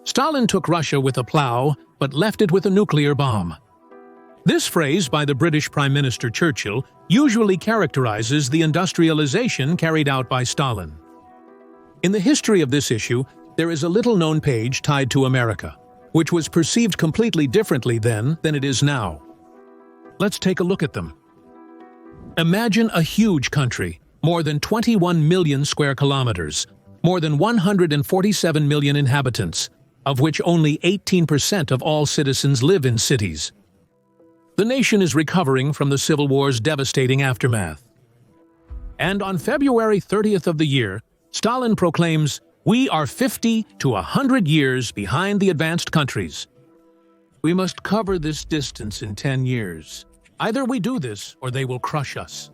Stalin took Russia with a plow, but left it with a nuclear bomb. This phrase by the British Prime Minister Churchill usually characterizes the industrialization carried out by Stalin. In the history of this issue, there is a little-known page tied to America, which was perceived completely differently then than it is now. Let's take a look at them. Imagine a huge country, more than 21 million square kilometers, more than 147 million inhabitants, of which only 18% of all citizens live in cities. The nation is recovering from the Civil War's devastating aftermath. And on February 30th of the year, Stalin proclaims, "We are 50 to 100 years behind the advanced countries. We must cover this distance in 10 years. Either we do this or they will crush us."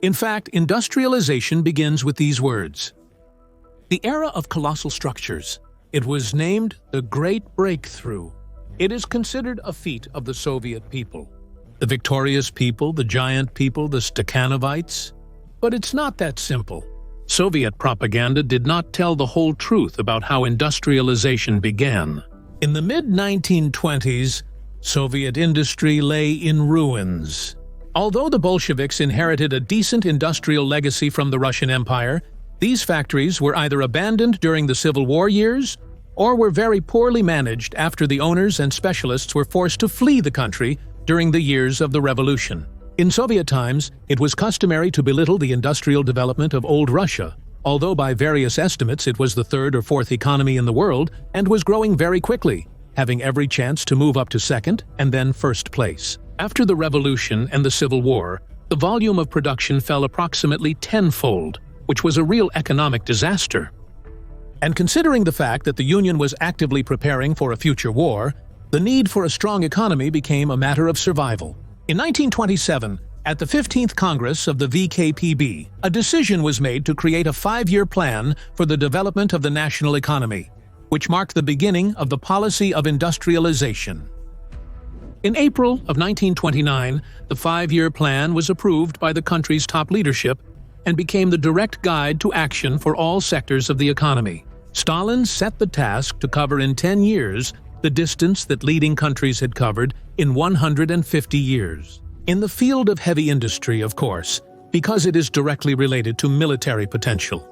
In fact, industrialization begins with these words. The era of colossal structures. It was named the Great Breakthrough. It is considered a feat of the Soviet people. The victorious people, the giant people, the Stakhanovites. But it's not that simple. Soviet propaganda did not tell the whole truth about how industrialization began. In the mid-1920s, Soviet industry lay in ruins. Although the Bolsheviks inherited a decent industrial legacy from the Russian Empire, these factories were either abandoned during the Civil War years or were very poorly managed after the owners and specialists were forced to flee the country during the years of the Revolution. In Soviet times, it was customary to belittle the industrial development of old Russia, although by various estimates it was the third or fourth economy in the world and was growing very quickly, having every chance to move up to second and then first place. After the Revolution and the Civil War, the volume of production fell approximately tenfold, which was a real economic disaster. And considering the fact that the Union was actively preparing for a future war, the need for a strong economy became a matter of survival. In 1927, at the 15th Congress of the VKPB, a decision was made to create a 5-year plan for the development of the national economy, which marked the beginning of the policy of industrialization. In April of 1929, the 5-year plan was approved by the country's top leadership and became the direct guide to action for all sectors of the economy. Stalin set the task to cover in 10 years the distance that leading countries had covered in 150 years. In the field of heavy industry, of course, because it is directly related to military potential.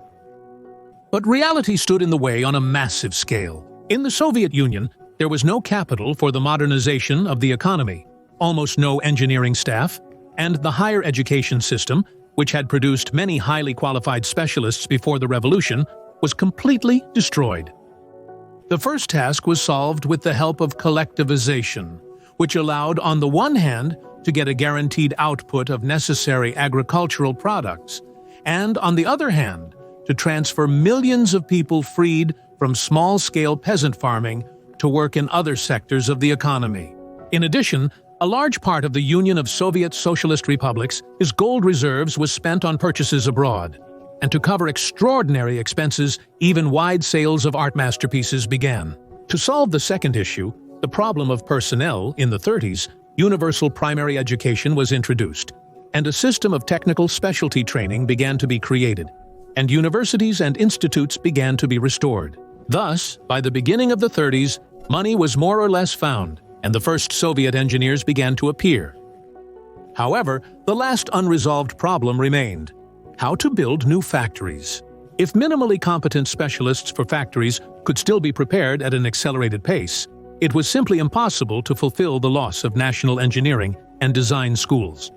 But reality stood in the way on a massive scale. In the Soviet Union, there was no capital for the modernization of the economy, almost no engineering staff, and the higher education system, which had produced many highly qualified specialists before the revolution, was completely destroyed. The first task was solved with the help of collectivization, which allowed, on the one hand, to get a guaranteed output of necessary agricultural products, and, on the other hand, to transfer millions of people freed from small-scale peasant farming to work in other sectors of the economy. In addition, a large part of the Union of Soviet Socialist Republics' gold reserves was spent on purchases abroad. And to cover extraordinary expenses, even wide sales of art masterpieces began. To solve the second issue, the problem of personnel, in the 30s, universal primary education was introduced, and a system of technical specialty training began to be created, and universities and institutes began to be restored. Thus, by the beginning of the 30s, money was more or less found, and the first Soviet engineers began to appear. However, the last unresolved problem remained: how to build new factories. If minimally competent specialists for factories could still be prepared at an accelerated pace, it was simply impossible to fulfill the loss of national engineering and design schools.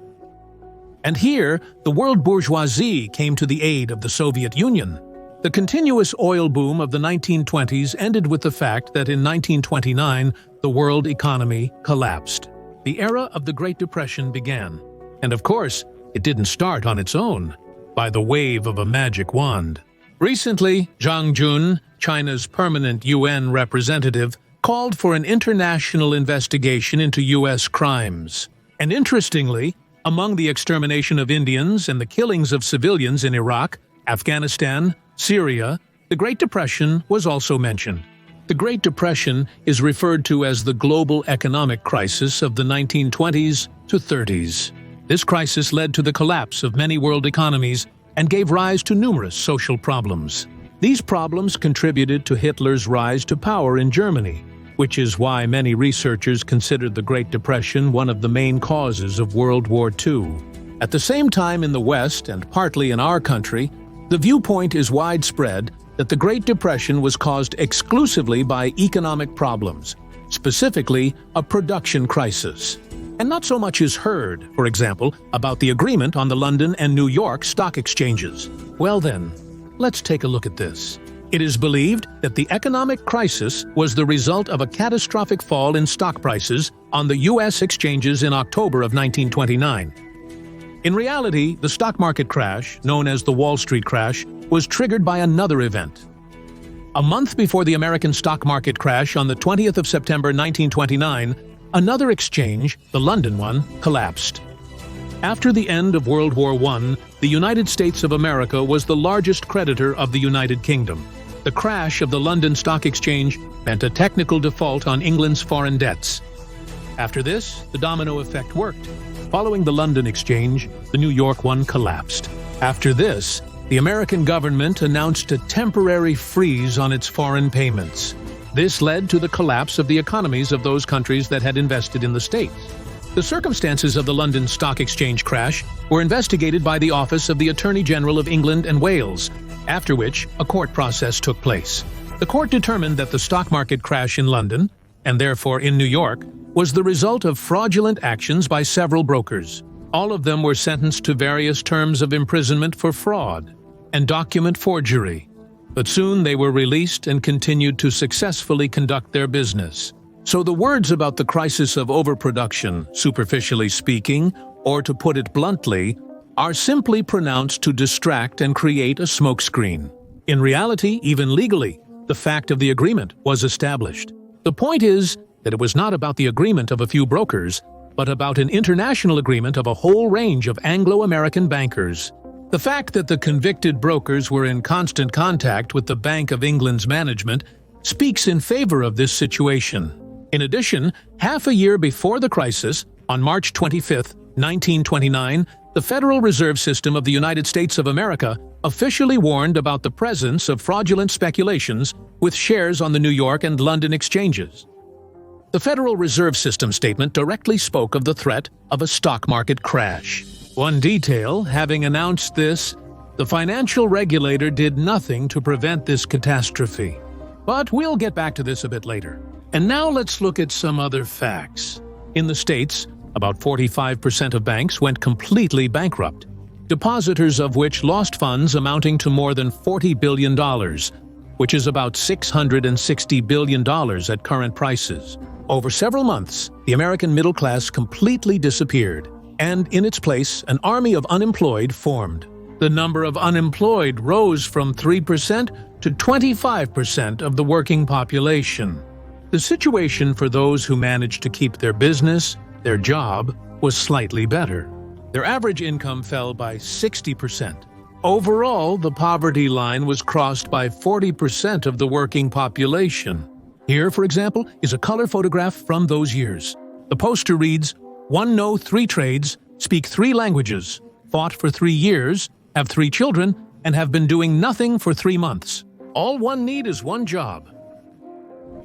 And here, the world bourgeoisie came to the aid of the Soviet Union. The continuous oil boom of the 1920s ended with the fact that in 1929, the world economy collapsed. The era of the Great Depression began. And of course, it didn't start on its own, by the wave of a magic wand. Recently, Zhang Jun, China's permanent UN representative, called for an international investigation into U.S. crimes. And interestingly, among the extermination of Indians and the killings of civilians in Iraq, Afghanistan, Syria, the Great Depression was also mentioned. The Great Depression is referred to as the global economic crisis of the 1920s to 30s. This crisis led to the collapse of many world economies and gave rise to numerous social problems. These problems contributed to Hitler's rise to power in Germany, which is why many researchers considered the Great Depression one of the main causes of World War II. At the same time in the West, and partly in our country, the viewpoint is widespread that the Great Depression was caused exclusively by economic problems, specifically a production crisis. And not so much is heard, for example, about the agreement on the London and New York stock exchanges. Well then, let's take a look at this. It is believed that the economic crisis was the result of a catastrophic fall in stock prices on the U.S. exchanges in October of 1929. In reality, the stock market crash, known as the Wall Street crash, was triggered by another event. A month before the American stock market crash on the 20th of September 1929, another exchange, the London one, collapsed. After the end of World War I, the United States of America was the largest creditor of the United Kingdom. The crash of the London Stock Exchange meant a technical default on England's foreign debts. After this, the domino effect worked. Following the London Exchange, the New York one collapsed. After this, the American government announced a temporary freeze on its foreign payments. This led to the collapse of the economies of those countries that had invested in the States. The circumstances of the London Stock Exchange crash were investigated by the Office of the Attorney General of England and Wales, after which a court process took place. The court determined that the stock market crash in London, and therefore in New York, was the result of fraudulent actions by several brokers. All of them were sentenced to various terms of imprisonment for fraud and document forgery. But soon they were released and continued to successfully conduct their business. So the words about the crisis of overproduction, superficially speaking, or to put it bluntly, are simply pronounced to distract and create a smokescreen. In reality, even legally, the fact of the agreement was established. The point is that it was not about the agreement of a few brokers, but about an international agreement of a whole range of Anglo-American bankers. The fact that the convicted brokers were in constant contact with the Bank of England's management speaks in favor of this situation. In addition, half a year before the crisis, on March 25, 1929, the Federal Reserve System of the United States of America officially warned about the presence of fraudulent speculations with shares on the New York and London exchanges. The Federal Reserve System statement directly spoke of the threat of a stock market crash. One detail, having announced this, the financial regulator did nothing to prevent this catastrophe. But we'll get back to this a bit later. And now let's look at some other facts. In the States, about 45% of banks went completely bankrupt, depositors of which lost funds amounting to more than $40 billion, which is about $660 billion at current prices. Over several months, the American middle class completely disappeared, and in its place, an army of unemployed formed. The number of unemployed rose from 3% to 25% of the working population. The situation for those who managed to keep their business, their job, was slightly better. Their average income fell by 60%. Overall, the poverty line was crossed by 40% of the working population. Here, for example, is a color photograph from those years. The poster reads, "One know 3 trades, speak 3 languages, fought for 3 years, have 3 children, and have been doing nothing for 3 months. All one need is one job."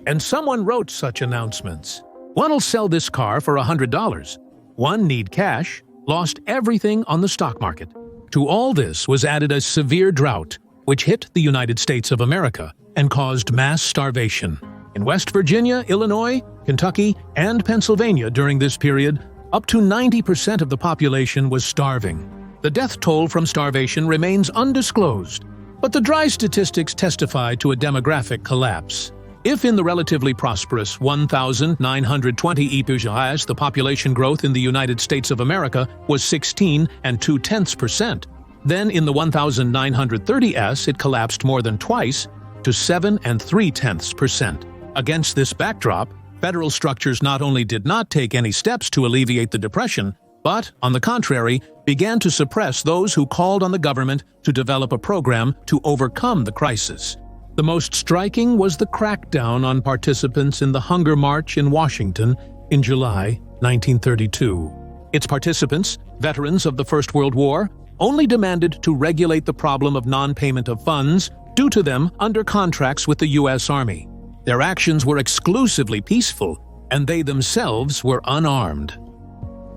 And someone wrote such announcements. One'll sell this car for $100. One need cash, lost everything on the stock market. To all this was added a severe drought, which hit the United States of America and caused mass starvation. In West Virginia, Illinois, Kentucky, and Pennsylvania during this period, up to 90% of the population was starving. The death toll from starvation remains undisclosed, but the dry statistics testify to a demographic collapse. If in the relatively prosperous 1,920 EPUJS the population growth in the United States of America was 16.2%, then in the 1,930s it collapsed more than twice to 7.3%. Against this backdrop, federal structures not only did not take any steps to alleviate the depression, but, on the contrary, began to suppress those who called on the government to develop a program to overcome the crisis. The most striking was the crackdown on participants in the Hunger March in Washington in July 1932. Its participants, veterans of the First World War, only demanded to regulate the problem of non-payment of funds, due to them under contracts with the U.S. Army. Their actions were exclusively peaceful, and they themselves were unarmed.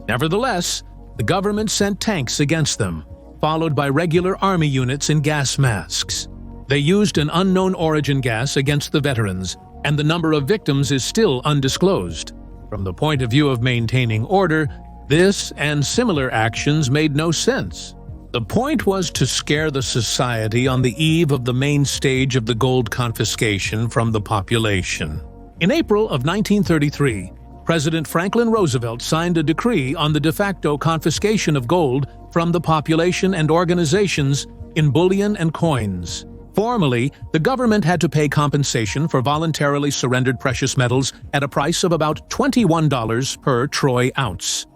Nevertheless, the government sent tanks against them, followed by regular army units in gas masks. They used an unknown origin gas against the veterans, and the number of victims is still undisclosed. From the point of view of maintaining order, this and similar actions made no sense. The point was to scare the society on the eve of the main stage of the gold confiscation from the population. In April of 1933, President Franklin Roosevelt signed a decree on the de facto confiscation of gold from the population and organizations in bullion and coins. Formally, the government had to pay compensation for voluntarily surrendered precious metals at a price of about $21 per troy ounce.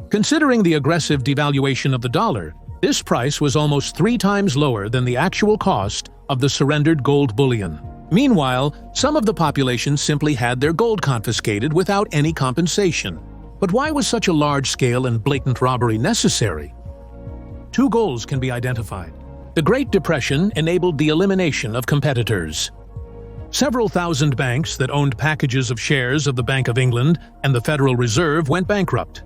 Considering the aggressive devaluation of the dollar, this price was almost 3 times lower than the actual cost of the surrendered gold bullion. Meanwhile, some of the population simply had their gold confiscated without any compensation. But why was such a large-scale and blatant robbery necessary? 2 goals can be identified. The Great Depression enabled the elimination of competitors. Several thousand banks that owned packages of shares of the Bank of England and the Federal Reserve went bankrupt.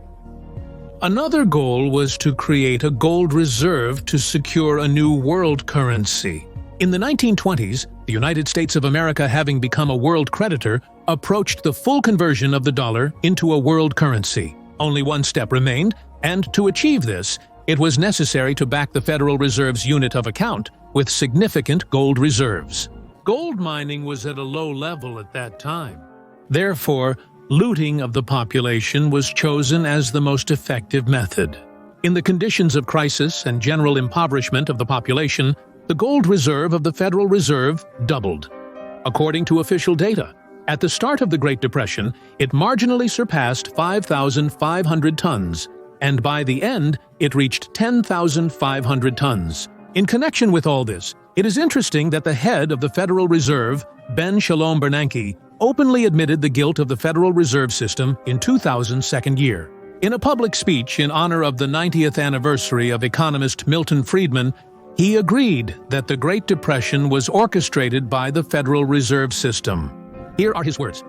Another goal was to create a gold reserve to secure a new world currency. In the 1920s, the United States of America, having become a world creditor, approached the full conversion of the dollar into a world currency. Only one step remained, and to achieve this, it was necessary to back the Federal Reserve's unit of account with significant gold reserves. Gold mining was at a low level at that time. Therefore, looting of the population was chosen as the most effective method. In the conditions of crisis and general impoverishment of the population, the gold reserve of the Federal Reserve doubled. According to official data, at the start of the Great Depression, it marginally surpassed 5,500 tons, and by the end, it reached 10,500 tons. In connection with all this, it is interesting that the head of the Federal Reserve, Ben Shalom Bernanke, openly admitted the guilt of the Federal Reserve System in 2000's second year. In a public speech in honor of the 90th anniversary of economist Milton Friedman, he agreed that the Great Depression was orchestrated by the Federal Reserve System. Here are his words.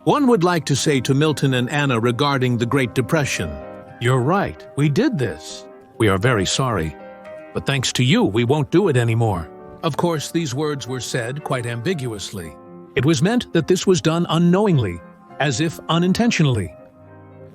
"One would like to say to Milton and Anna regarding the Great Depression, 'You're right, we did this. We are very sorry. But thanks to you, we won't do it anymore.'" Of course, these words were said quite ambiguously. It was meant that this was done unknowingly, as if unintentionally.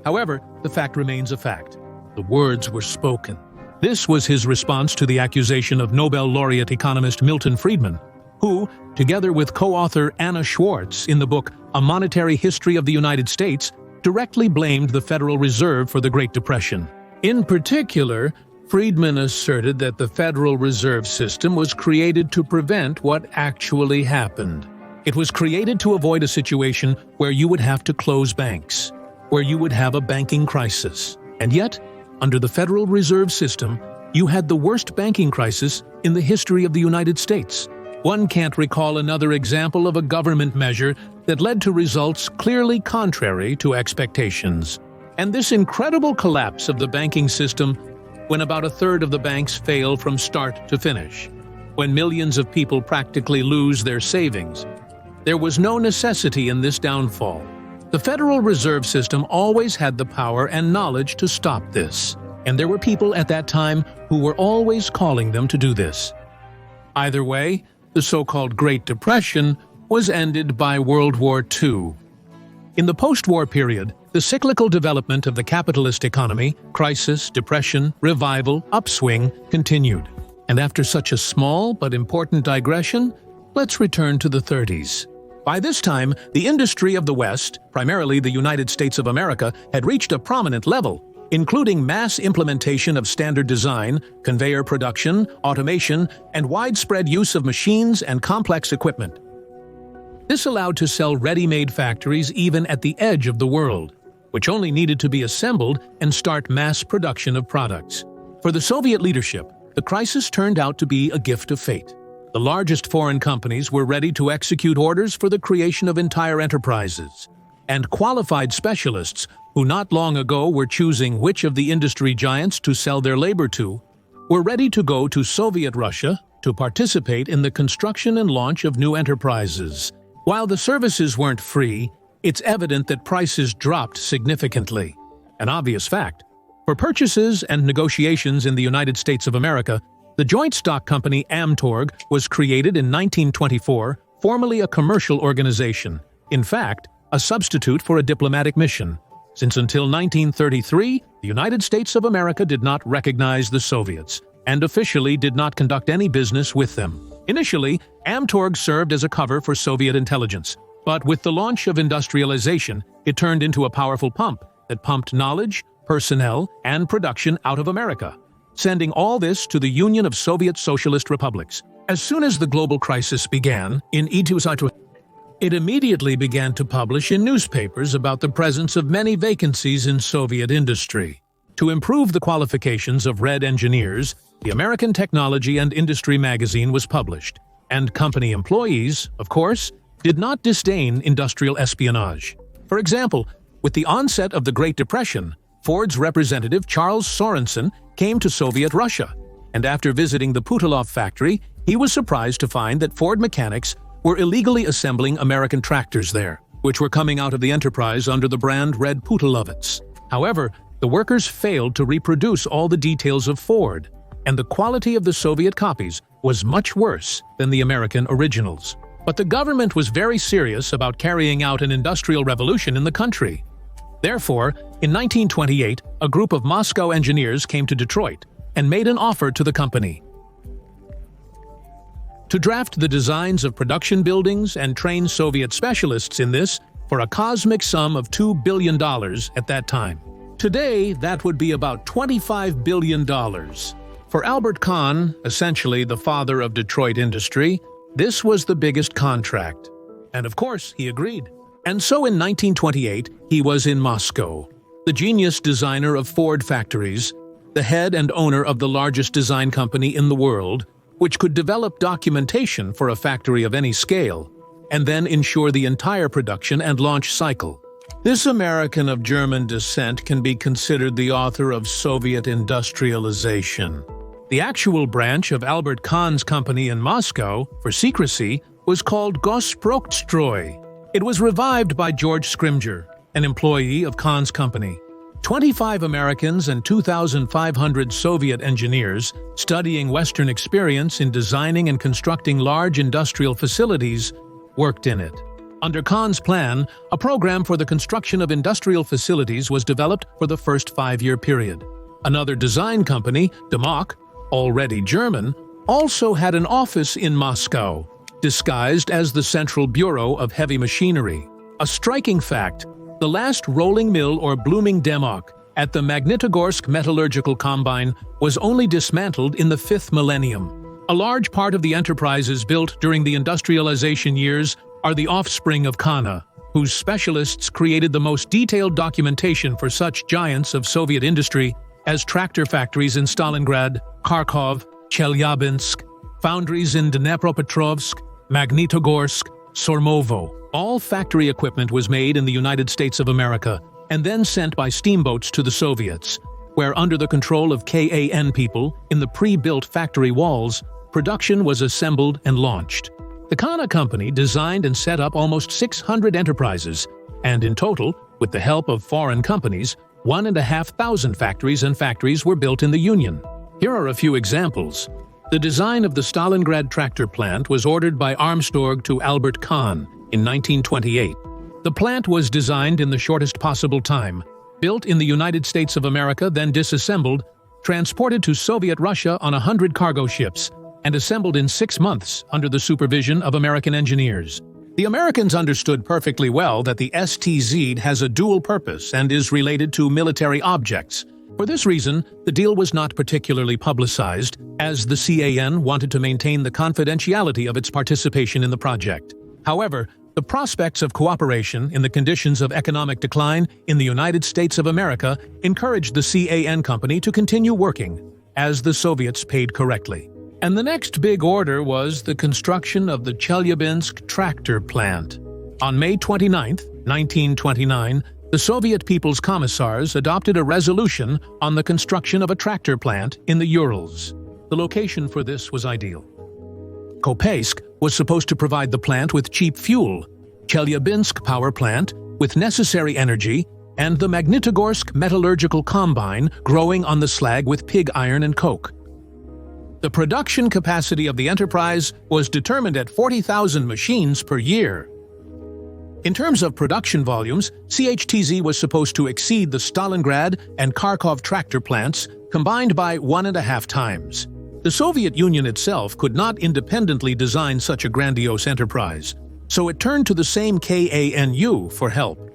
However, the fact remains a fact. The words were spoken. This was his response to the accusation of Nobel laureate economist Milton Friedman, who, together with co-author Anna Schwartz in the book A Monetary History of the United States, directly blamed the Federal Reserve for the Great Depression. In particular, Friedman asserted that the Federal Reserve System was created to prevent what actually happened. It was created to avoid a situation where you would have to close banks, where you would have a banking crisis. And yet, under the Federal Reserve System, you had the worst banking crisis in the history of the United States. One can't recall another example of a government measure that led to results clearly contrary to expectations. And this incredible collapse of the banking system, when about a third of the banks fail from start to finish, when millions of people practically lose their savings, there was no necessity in this downfall. The Federal Reserve System always had the power and knowledge to stop this, and there were people at that time who were always calling them to do this. Either way, the so-called Great Depression was ended by World War II. In the post-war period, the cyclical development of the capitalist economy, crisis, depression, revival, upswing, continued. And after such a small but important digression, let's return to the 30s. By this time, the industry of the West, primarily the United States of America, had reached a prominent level, including mass implementation of standard design, conveyor production, automation, and widespread use of machines and complex equipment. This allowed to sell ready-made factories even at the edge of the world, which only needed to be assembled and start mass production of products. For the Soviet leadership, the crisis turned out to be a gift of fate. The largest foreign companies were ready to execute orders for the creation of entire enterprises, and qualified specialists who not long ago were choosing which of the industry giants to sell their labor to, were ready to go to Soviet Russia, to participate in the construction and launch of new enterprises. While the services weren't free, it's evident that prices dropped significantly. An obvious fact. For purchases and negotiations in the United States of America, the joint stock company Amtorg was created in 1924, formerly a commercial organization. In fact, a substitute for a diplomatic mission, since until 1933, the United States of America did not recognize the Soviets and officially did not conduct any business with them. Initially, Amtorg served as a cover for Soviet intelligence, but with the launch of industrialization, it turned into a powerful pump that pumped knowledge, personnel, and production out of America, sending all this to the Union of Soviet Socialist Republics. As soon as the global crisis began, it immediately began to publish in newspapers about the presence of many vacancies in Soviet industry. To improve the qualifications of Red engineers, the American Technology and Industry magazine was published, and company employees, of course, did not disdain industrial espionage. For example, with the onset of the Great Depression, Ford's representative Charles Sorensen came to Soviet Russia, and after visiting the Putilov factory, he was surprised to find that Ford mechanics were illegally assembling American tractors there, which were coming out of the enterprise under the brand Red Putilovets. However, the workers failed to reproduce all the details of Ford, and the quality of the Soviet copies was much worse than the American originals. But the government was very serious about carrying out an industrial revolution in the country. Therefore, in 1928, a group of Moscow engineers came to Detroit and made an offer to the company to draft the designs of production buildings and train Soviet specialists in this for a cosmic sum of $2 billion at that time. Today, that would be about $25 billion. For Albert Kahn, essentially the father of Detroit industry, this was the biggest contract. And of course, he agreed. And so in 1928, he was in Moscow, the genius designer of Ford factories, the head and owner of the largest design company in the world, which could develop documentation for a factory of any scale, and then ensure the entire production and launch cycle. This American of German descent can be considered the author of Soviet industrialization. The actual branch of Albert Kahn's company in Moscow, for secrecy, was called Gosproktstroy. It was revived by George Scrimger, an employee of Kahn's company. 25 Americans and 2,500 Soviet engineers studying Western experience in designing and constructing large industrial facilities worked in it. Under Kahn's plan, a program for the construction of industrial facilities was developed for the first 5-year period. Another design company, Demok, already German, also had an office in Moscow, disguised as the Central Bureau of Heavy Machinery. A striking fact: the last rolling mill or blooming Demok at the Magnitogorsk Metallurgical Combine was only dismantled in the 5th millennium. A large part of the enterprises built during the industrialization years are the offspring of Kahn, whose specialists created the most detailed documentation for such giants of Soviet industry as tractor factories in Stalingrad, Kharkov, Chelyabinsk, foundries in Dnepropetrovsk, Magnitogorsk, Sormovo. All factory equipment was made in the United States of America and then sent by steamboats to the Soviets, where under the control of Kahn people in the pre-built factory walls, production was assembled and launched. The Kahn Company designed and set up almost 600 enterprises, and in total, with the help of foreign companies, 1,500 factories were built in the Union. Here are a few examples. The design of the Stalingrad tractor plant was ordered by Armstrong to Albert Kahn in 1928. The plant was designed in the shortest possible time, built in the United States of America, then disassembled, transported to Soviet Russia on 100 cargo ships, and assembled in 6 months under the supervision of American engineers. The Americans understood perfectly well that the STZ has a dual purpose and is related to military objects. For this reason, the deal was not particularly publicized, as the CAN wanted to maintain the confidentiality of its participation in the project. However, the prospects of cooperation in the conditions of economic decline in the United States of America encouraged the CAN company to continue working, as the Soviets paid correctly. And the next big order was the construction of the Chelyabinsk tractor plant. On May 29, 1929, the Soviet People's Commissars adopted a resolution on the construction of a tractor plant in the Urals. The location for this was ideal. Kopeisk was supposed to provide the plant with cheap fuel, Chelyabinsk power plant with necessary energy, and the Magnitogorsk metallurgical combine growing on the slag with pig iron and coke. The production capacity of the enterprise was determined at 40,000 machines per year. In terms of production volumes, CHTZ was supposed to exceed the Stalingrad and Kharkov tractor plants combined by 1.5 times. The Soviet Union itself could not independently design such a grandiose enterprise, so it turned to the same KANU for help.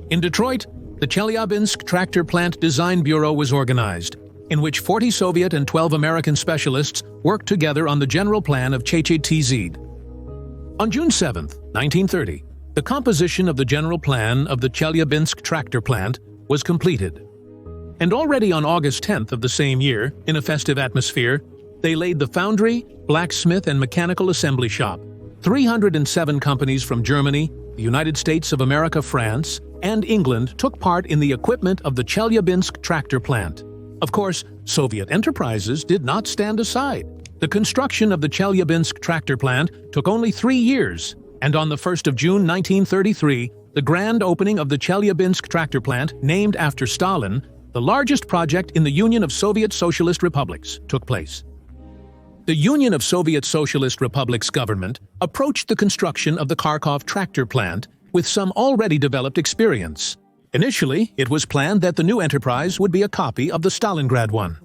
In Detroit, the Chelyabinsk Tractor Plant Design Bureau was organized, in which 40 Soviet and 12 American specialists worked together on the general plan of CHTZ. On June 7, 1930, the composition of the general plan of the Chelyabinsk Tractor Plant was completed. And already on August 10th of the same year, in a festive atmosphere, they laid the foundry, blacksmith, and mechanical assembly shop. 307 companies from Germany, the United States of America, France, and England took part in the equipment of the Chelyabinsk Tractor Plant. Of course, Soviet enterprises did not stand aside. The construction of the Chelyabinsk Tractor Plant took only 3 years, and on the 1st of June 1933, the grand opening of the Chelyabinsk Tractor Plant, named after Stalin, the largest project in the Union of Soviet Socialist Republics, took place. The Union of Soviet Socialist Republics government approached the construction of the Kharkov tractor plant with some already developed experience. Initially, it was planned that the new enterprise would be a copy of the Stalingrad one.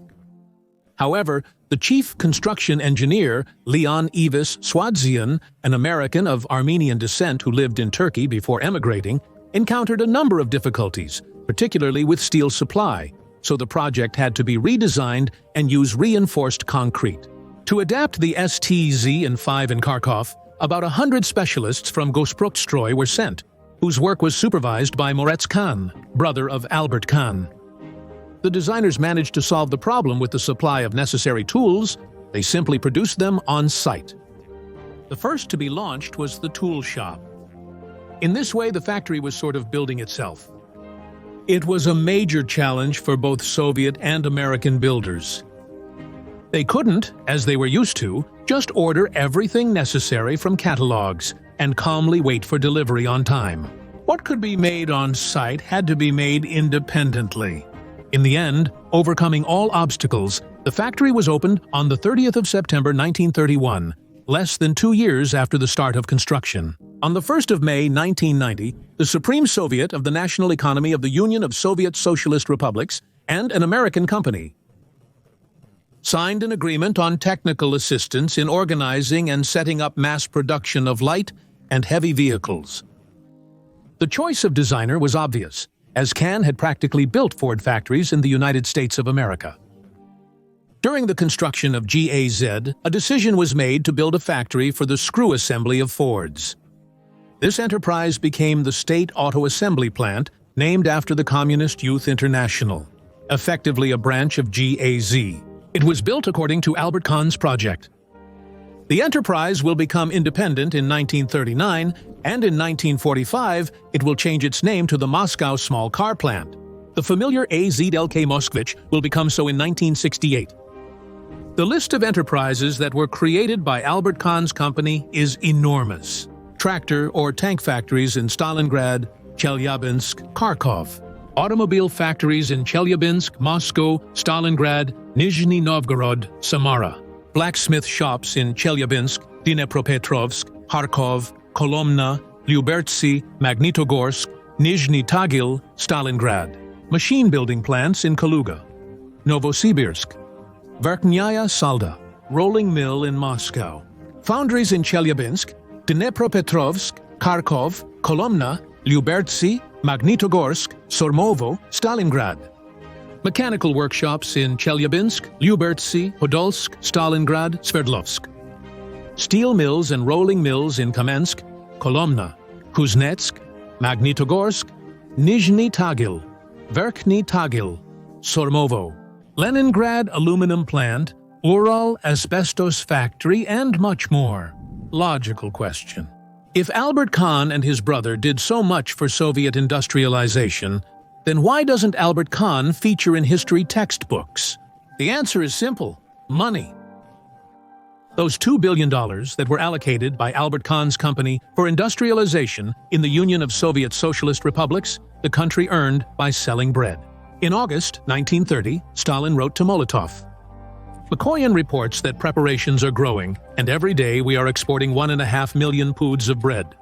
However, the chief construction engineer, Leon Ivis Swadzian, an American of Armenian descent who lived in Turkey before emigrating, encountered a number of difficulties, particularly with steel supply, so the project had to be redesigned and use reinforced concrete. To adapt the STZ-5 in Kharkov, about 100 specialists from Gospodstroy were sent, whose work was supervised by Moritz Kahn, brother of Albert Kahn. The designers managed to solve the problem with the supply of necessary tools. They simply produced them on site. The first to be launched was the tool shop. In this way, the factory was sort of building itself. It was a major challenge for both Soviet and American builders. They couldn't, as they were used to, just order everything necessary from catalogs and calmly wait for delivery on time. What could be made on site had to be made independently. In the end, overcoming all obstacles, the factory was opened on the 30th of September 1931, less than 2 years after the start of construction. On the 1st of May 1990, the Supreme Soviet of the National Economy of the Union of Soviet Socialist Republics and an American company signed an agreement on technical assistance in organizing and setting up mass production of light and heavy vehicles. The choice of designer was obvious, as Kahn had practically built Ford factories in the United States of America. During the construction of GAZ, a decision was made to build a factory for the screw assembly of Fords. This enterprise became the State Auto Assembly Plant, named after the Communist Youth International, effectively a branch of GAZ. It was built according to Albert Kahn's project. The enterprise will become independent in 1939, and in 1945 it will change its name to the Moscow Small Car Plant. The familiar AZLK Moskvich will become so in 1968. The list of enterprises that were created by Albert Kahn's company is enormous. Tractor or tank factories in Stalingrad, Chelyabinsk, Kharkov. Automobile factories in Chelyabinsk, Moscow, Stalingrad, Nizhny Novgorod, Samara. Blacksmith shops in Chelyabinsk, Dnepropetrovsk, Kharkov, Kolomna, Lyubertsy, Magnitogorsk, Nizhny Tagil, Stalingrad. Machine building plants in Kaluga, Novosibirsk. Verkhnaya Salda, rolling mill in Moscow. Foundries in Chelyabinsk, Dnepropetrovsk, Kharkov, Kolomna, Lyubertsy, Magnitogorsk, Sormovo, Stalingrad. Mechanical workshops in Chelyabinsk, Lyubertsy, Podolsk, Stalingrad, Sverdlovsk. Steel mills and rolling mills in Kamensk, Kolomna, Kuznetsk, Magnitogorsk, Nizhny Tagil, Verkhny Tagil, Sormovo. Leningrad aluminum plant, Ural asbestos factory, and much more. Logical question. If Albert Kahn and his brother did so much for Soviet industrialization, then why doesn't Albert Kahn feature in history textbooks? The answer is simple: money. Those $2 billion that were allocated by Albert Kahn's company for industrialization in the Union of Soviet Socialist Republics, the country earned by selling bread. In August 1930, Stalin wrote to Molotov, "Mikoyan reports that preparations are growing, and every day we are exporting 1.5 million poods of bread.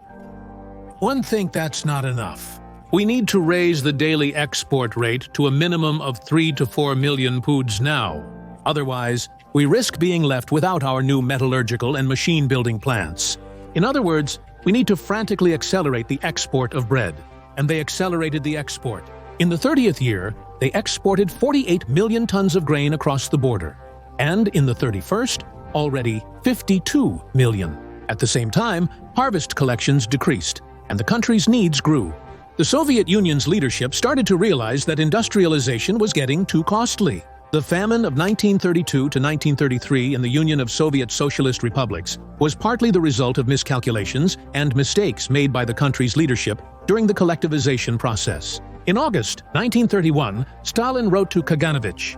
One think that's not enough. We need to raise the daily export rate to a minimum of 3 to 4 million poods now. Otherwise, we risk being left without our new metallurgical and machine-building plants. In other words, we need to frantically accelerate the export of bread." And they accelerated the export. In the 30th year, they exported 48 million tons of grain across the border. And in the 31st, already 52 million. At the same time, harvest collections decreased, and the country's needs grew. The Soviet Union's leadership started to realize that industrialization was getting too costly. The famine of 1932 to 1933 in the Union of Soviet Socialist Republics was partly the result of miscalculations and mistakes made by the country's leadership during the collectivization process. In August 1931, Stalin wrote to Kaganovich,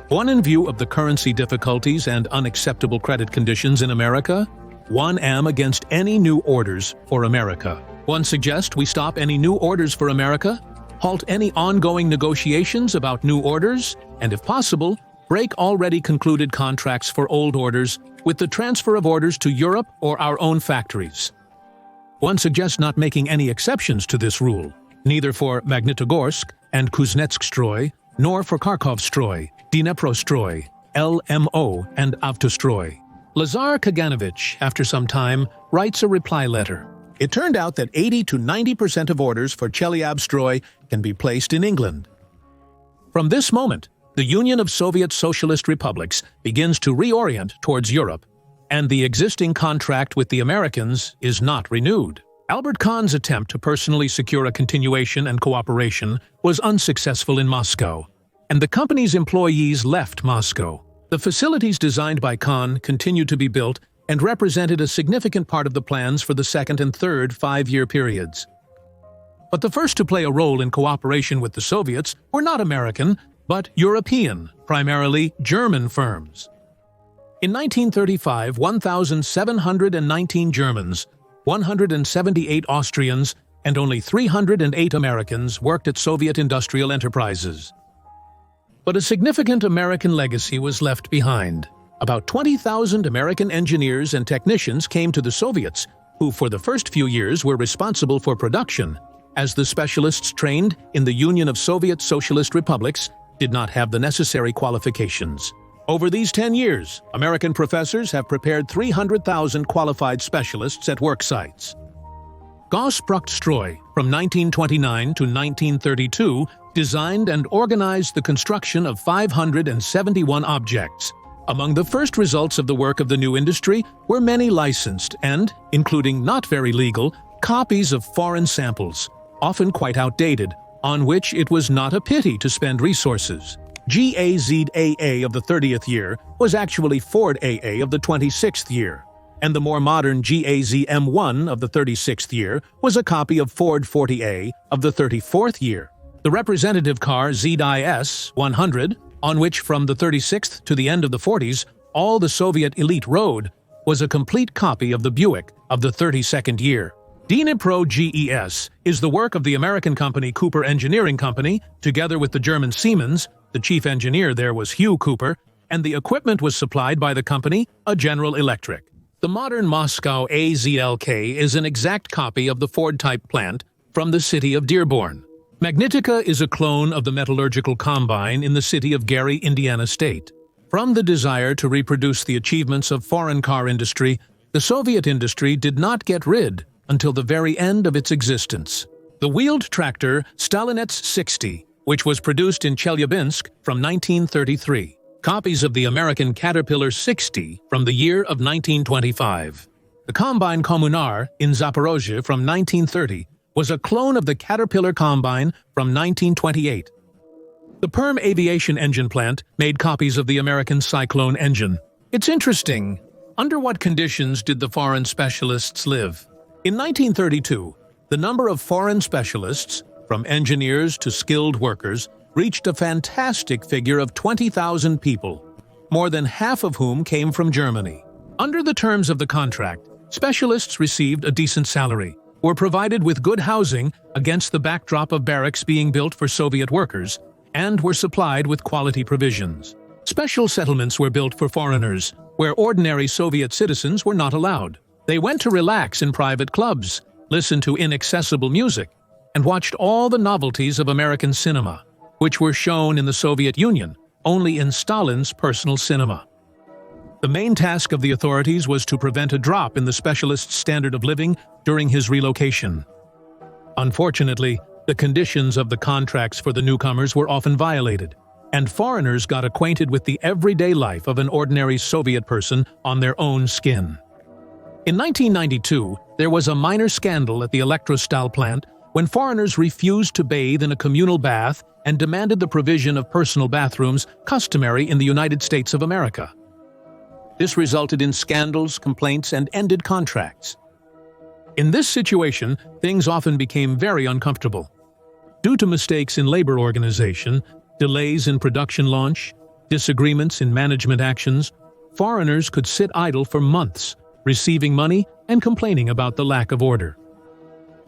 "One, in view of the currency difficulties and unacceptable credit conditions in America, one am against any new orders for America. One suggest we stop any new orders for America, halt any ongoing negotiations about new orders, and if possible, break already concluded contracts for old orders with the transfer of orders to Europe or our own factories. One suggests not making any exceptions to this rule, neither for Magnitogorsk and Kuznetsk-Stroy, nor for Kharkov-Stroy, Dnepro-Stroy, LMO, and Avtostroy." Lazar Kaganovich, after some time, writes a reply letter. It turned out that 80 to 90% of orders for Chelyabstroy can be placed in England. From this moment, the Union of Soviet Socialist Republics begins to reorient towards Europe, and the existing contract with the Americans is not renewed. Albert Kahn's attempt to personally secure a continuation and cooperation was unsuccessful in Moscow, and the company's employees left Moscow. The facilities designed by Kahn continued to be built and represented a significant part of the plans for the second and third 5-year periods. But the first to play a role in cooperation with the Soviets were not American, but European, primarily German firms. In 1935, 1,719 Germans, 178 Austrians, and only 308 Americans worked at Soviet industrial enterprises. But a significant American legacy was left behind. About 20,000 American engineers and technicians came to the Soviets, who for the first few years were responsible for production, as the specialists trained in the Union of Soviet Socialist Republics did not have the necessary qualifications. Over these 10 years, American professors have prepared 300,000 qualified specialists at work sites. Gauss-Brucht-Stroy, from 1929 to 1932, designed and organized the construction of 571 objects. Among the first results of the work of the new industry were many licensed and, including not very legal, copies of foreign samples, often quite outdated, on which it was not a pity to spend resources. GAZ-AA of the 30th year was actually Ford AA of the 26th year, and the more modern GAZ-M1 of the 36th year was a copy of Ford 40A of the 34th year. The representative car ZIS 100, on which from the 36th to the end of the 40s all the Soviet elite rode, was a complete copy of the Buick of the 32nd year. Dnipro GES is the work of the American company Cooper Engineering Company, together with the German Siemens. The chief engineer there was Hugh Cooper, and the equipment was supplied by the company, a General Electric. The modern Moscow AZLK is an exact copy of the Ford-type plant from the city of Dearborn. Magnetica is a clone of the metallurgical combine in the city of Gary, Indiana State. From the desire to reproduce the achievements of foreign car industry, the Soviet industry did not get rid until the very end of its existence. The wheeled tractor Stalinets 60, which was produced in Chelyabinsk from 1933. Copies of the American Caterpillar 60 from the year of 1925. The Combine Kommunar in Zaporozhye from 1930 was a clone of the Caterpillar Combine from 1928. The Perm Aviation Engine Plant made copies of the American Cyclone engine. It's interesting. Under what conditions did the foreign specialists live? In 1932, the number of foreign specialists, from engineers to skilled workers, reached a fantastic figure of 20,000 people, more than half of whom came from Germany. Under the terms of the contract, specialists received a decent salary, were provided with good housing against the backdrop of barracks being built for Soviet workers, and were supplied with quality provisions. Special settlements were built for foreigners, where ordinary Soviet citizens were not allowed. They went to relax in private clubs, listened to inaccessible music, and watched all the novelties of American cinema, which were shown in the Soviet Union only in Stalin's personal cinema. The main task of the authorities was to prevent a drop in the specialist's standard of living during his relocation. Unfortunately, the conditions of the contracts for the newcomers were often violated, and foreigners got acquainted with the everyday life of an ordinary Soviet person on their own skin. In 1992, there was a minor scandal at the Electrostal plant when foreigners refused to bathe in a communal bath and demanded the provision of personal bathrooms customary in the United States of America. This resulted in scandals, complaints, and ended contracts. In this situation, things often became very uncomfortable. Due to mistakes in labor organization, delays in production launch, disagreements in management actions, foreigners could sit idle for months, receiving money and complaining about the lack of order.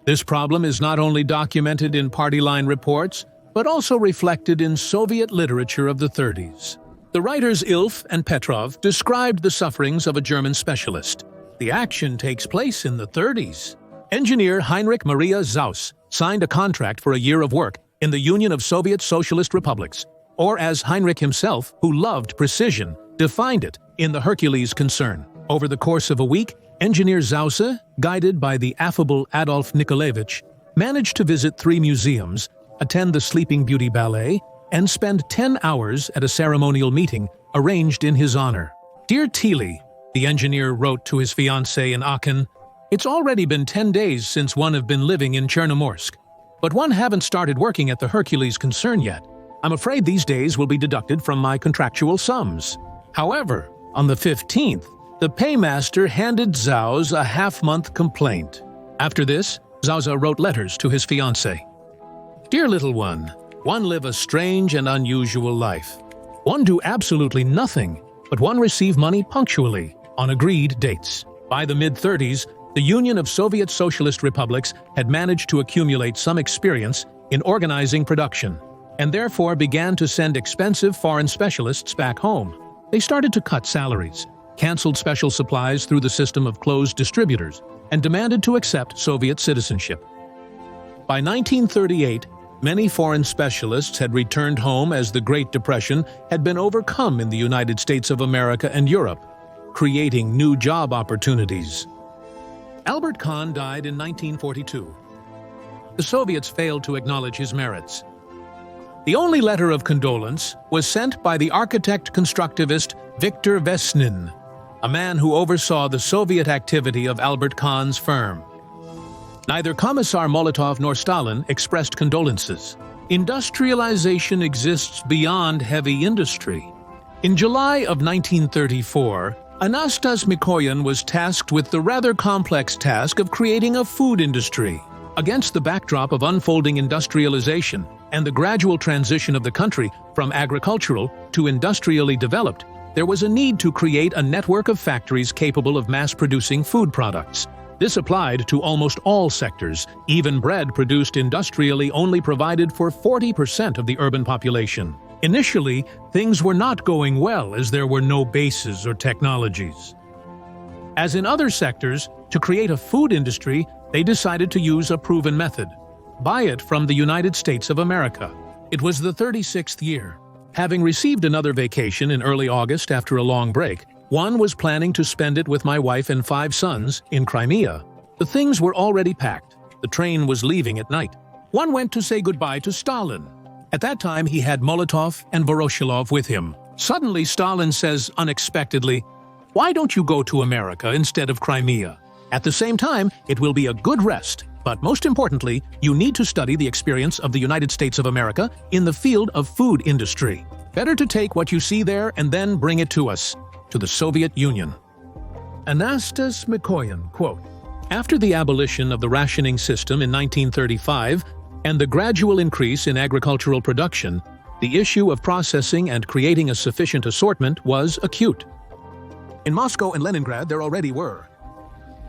This problem is not only documented in party line reports, but also reflected in Soviet literature of the 30s. The writers Ilf and Petrov described the sufferings of a German specialist. The action takes place in the 30s. Engineer Heinrich Maria Zaus signed a contract for a year of work in the Union of Soviet Socialist Republics, or as Heinrich himself, who loved precision, defined it in the Hercules concern. Over the course of a week, Engineer Zause, guided by the affable Adolf Nikolaevich, managed to visit 3 museums, attend the Sleeping Beauty Ballet, and spend 10 hours at a ceremonial meeting arranged in his honor. "Dear Tilly," the engineer wrote to his fiancée in Aachen, "it's already been 10 days since one have been living in Chernomorsk, but one haven't started working at the Hercules concern yet. I'm afraid these days will be deducted from my contractual sums." However, on the 15th, the paymaster handed Zaus a half-month complaint. After this, Zausa wrote letters to his fiancée. "Dear little one live a strange and unusual life. One do absolutely nothing, but one receive money punctually, on agreed dates." By the mid-30s, the Union of Soviet Socialist Republics had managed to accumulate some experience in organizing production, and therefore began to send expensive foreign specialists back home. They started to cut salaries, canceled special supplies through the system of closed distributors, and demanded to accept Soviet citizenship. By 1938, many foreign specialists had returned home as the Great Depression had been overcome in the United States of America and Europe, creating new job opportunities. Albert Kahn died in 1942. The Soviets failed to acknowledge his merits. The only letter of condolence was sent by the architect-constructivist Viktor Vesnin, a man who oversaw the Soviet activity of Albert Kahn's firm. Neither Commissar Molotov nor Stalin expressed condolences. Industrialization exists beyond heavy industry. In July of 1934, Anastas Mikoyan was tasked with the rather complex task of creating a food industry. Against the backdrop of unfolding industrialization and the gradual transition of the country from agricultural to industrially developed, there was a need to create a network of factories capable of mass-producing food products. This applied to almost all sectors. Even bread produced industrially only provided for 40% of the urban population. Initially, things were not going well as there were no bases or technologies. As in other sectors, to create a food industry, they decided to use a proven method: buy it from the United States of America. It was the 36th year. Having received another vacation in early August after a long break, one was planning to spend it with my wife and 5 sons in Crimea. The things were already packed. The train was leaving at night. One went to say goodbye to Stalin. At that time, he had Molotov and Voroshilov with him. Suddenly, Stalin says unexpectedly, "Why don't you go to America instead of Crimea? At the same time, it will be a good rest. But most importantly, you need to study the experience of the United States of America in the field of food industry. Better to take what you see there and then bring it to us, to the Soviet Union." Anastas Mikoyan, quote, "After the abolition of the rationing system in 1935 and the gradual increase in agricultural production, the issue of processing and creating a sufficient assortment was acute. In Moscow and Leningrad, there already were.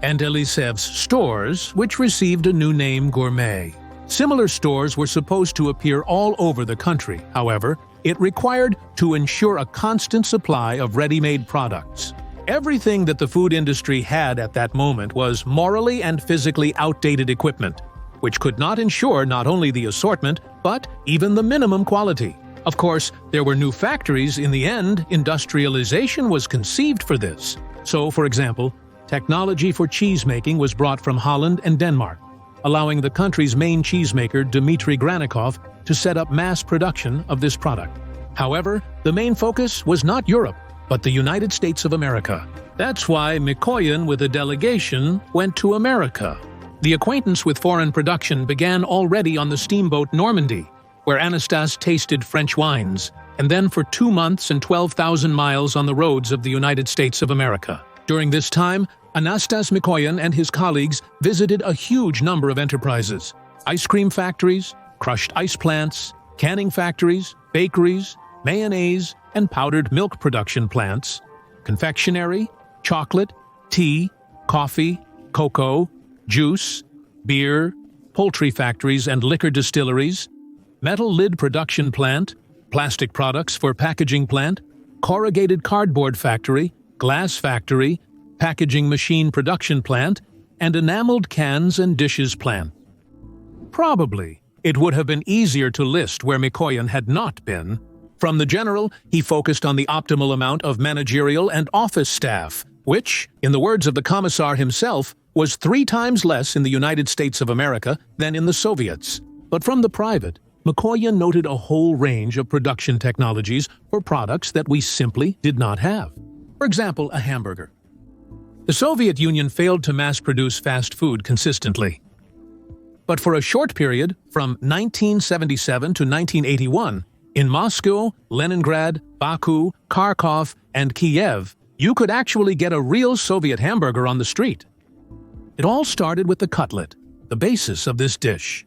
And Elisev's stores, which received a new name, Gourmet. Similar stores were supposed to appear all over the country. However, it required to ensure a constant supply of ready-made products. Everything that the food industry had at that moment was morally and physically outdated equipment, which could not ensure not only the assortment, but even the minimum quality. Of course, there were new factories. In the end, industrialization was conceived for this. So, for example, technology for cheese-making was brought from Holland and Denmark, allowing the country's main cheesemaker, Dmitry Granikov, to set up mass production of this product. However, the main focus was not Europe, but the United States of America. That's why Mikoyan, with a delegation, went to America. The acquaintance with foreign production began already on the steamboat Normandy, where Anastas tasted French wines, and then for 2 months and 12,000 miles on the roads of the United States of America. During this time, Anastas Mikoyan and his colleagues visited a huge number of enterprises: ice cream factories, crushed ice plants, canning factories, bakeries, mayonnaise and powdered milk production plants, confectionery, chocolate, tea, coffee, cocoa, juice, beer, poultry factories and liquor distilleries, metal lid production plant, plastic products for packaging plant, corrugated cardboard factory, glass factory, packaging machine production plant, and enameled cans and dishes plant. Probably, it would have been easier to list where Mikoyan had not been. From the general, he focused on the optimal amount of managerial and office staff, which, in the words of the commissar himself, was 3 times less in the United States of America than in the Soviets. But from the private, Mikoyan noted a whole range of production technologies for products that we simply did not have. For example, a hamburger. The Soviet Union failed to mass-produce fast food consistently. But for a short period, from 1977 to 1981, in Moscow, Leningrad, Baku, Kharkov, and Kiev, you could actually get a real Soviet hamburger on the street. It all started with the cutlet, the basis of this dish.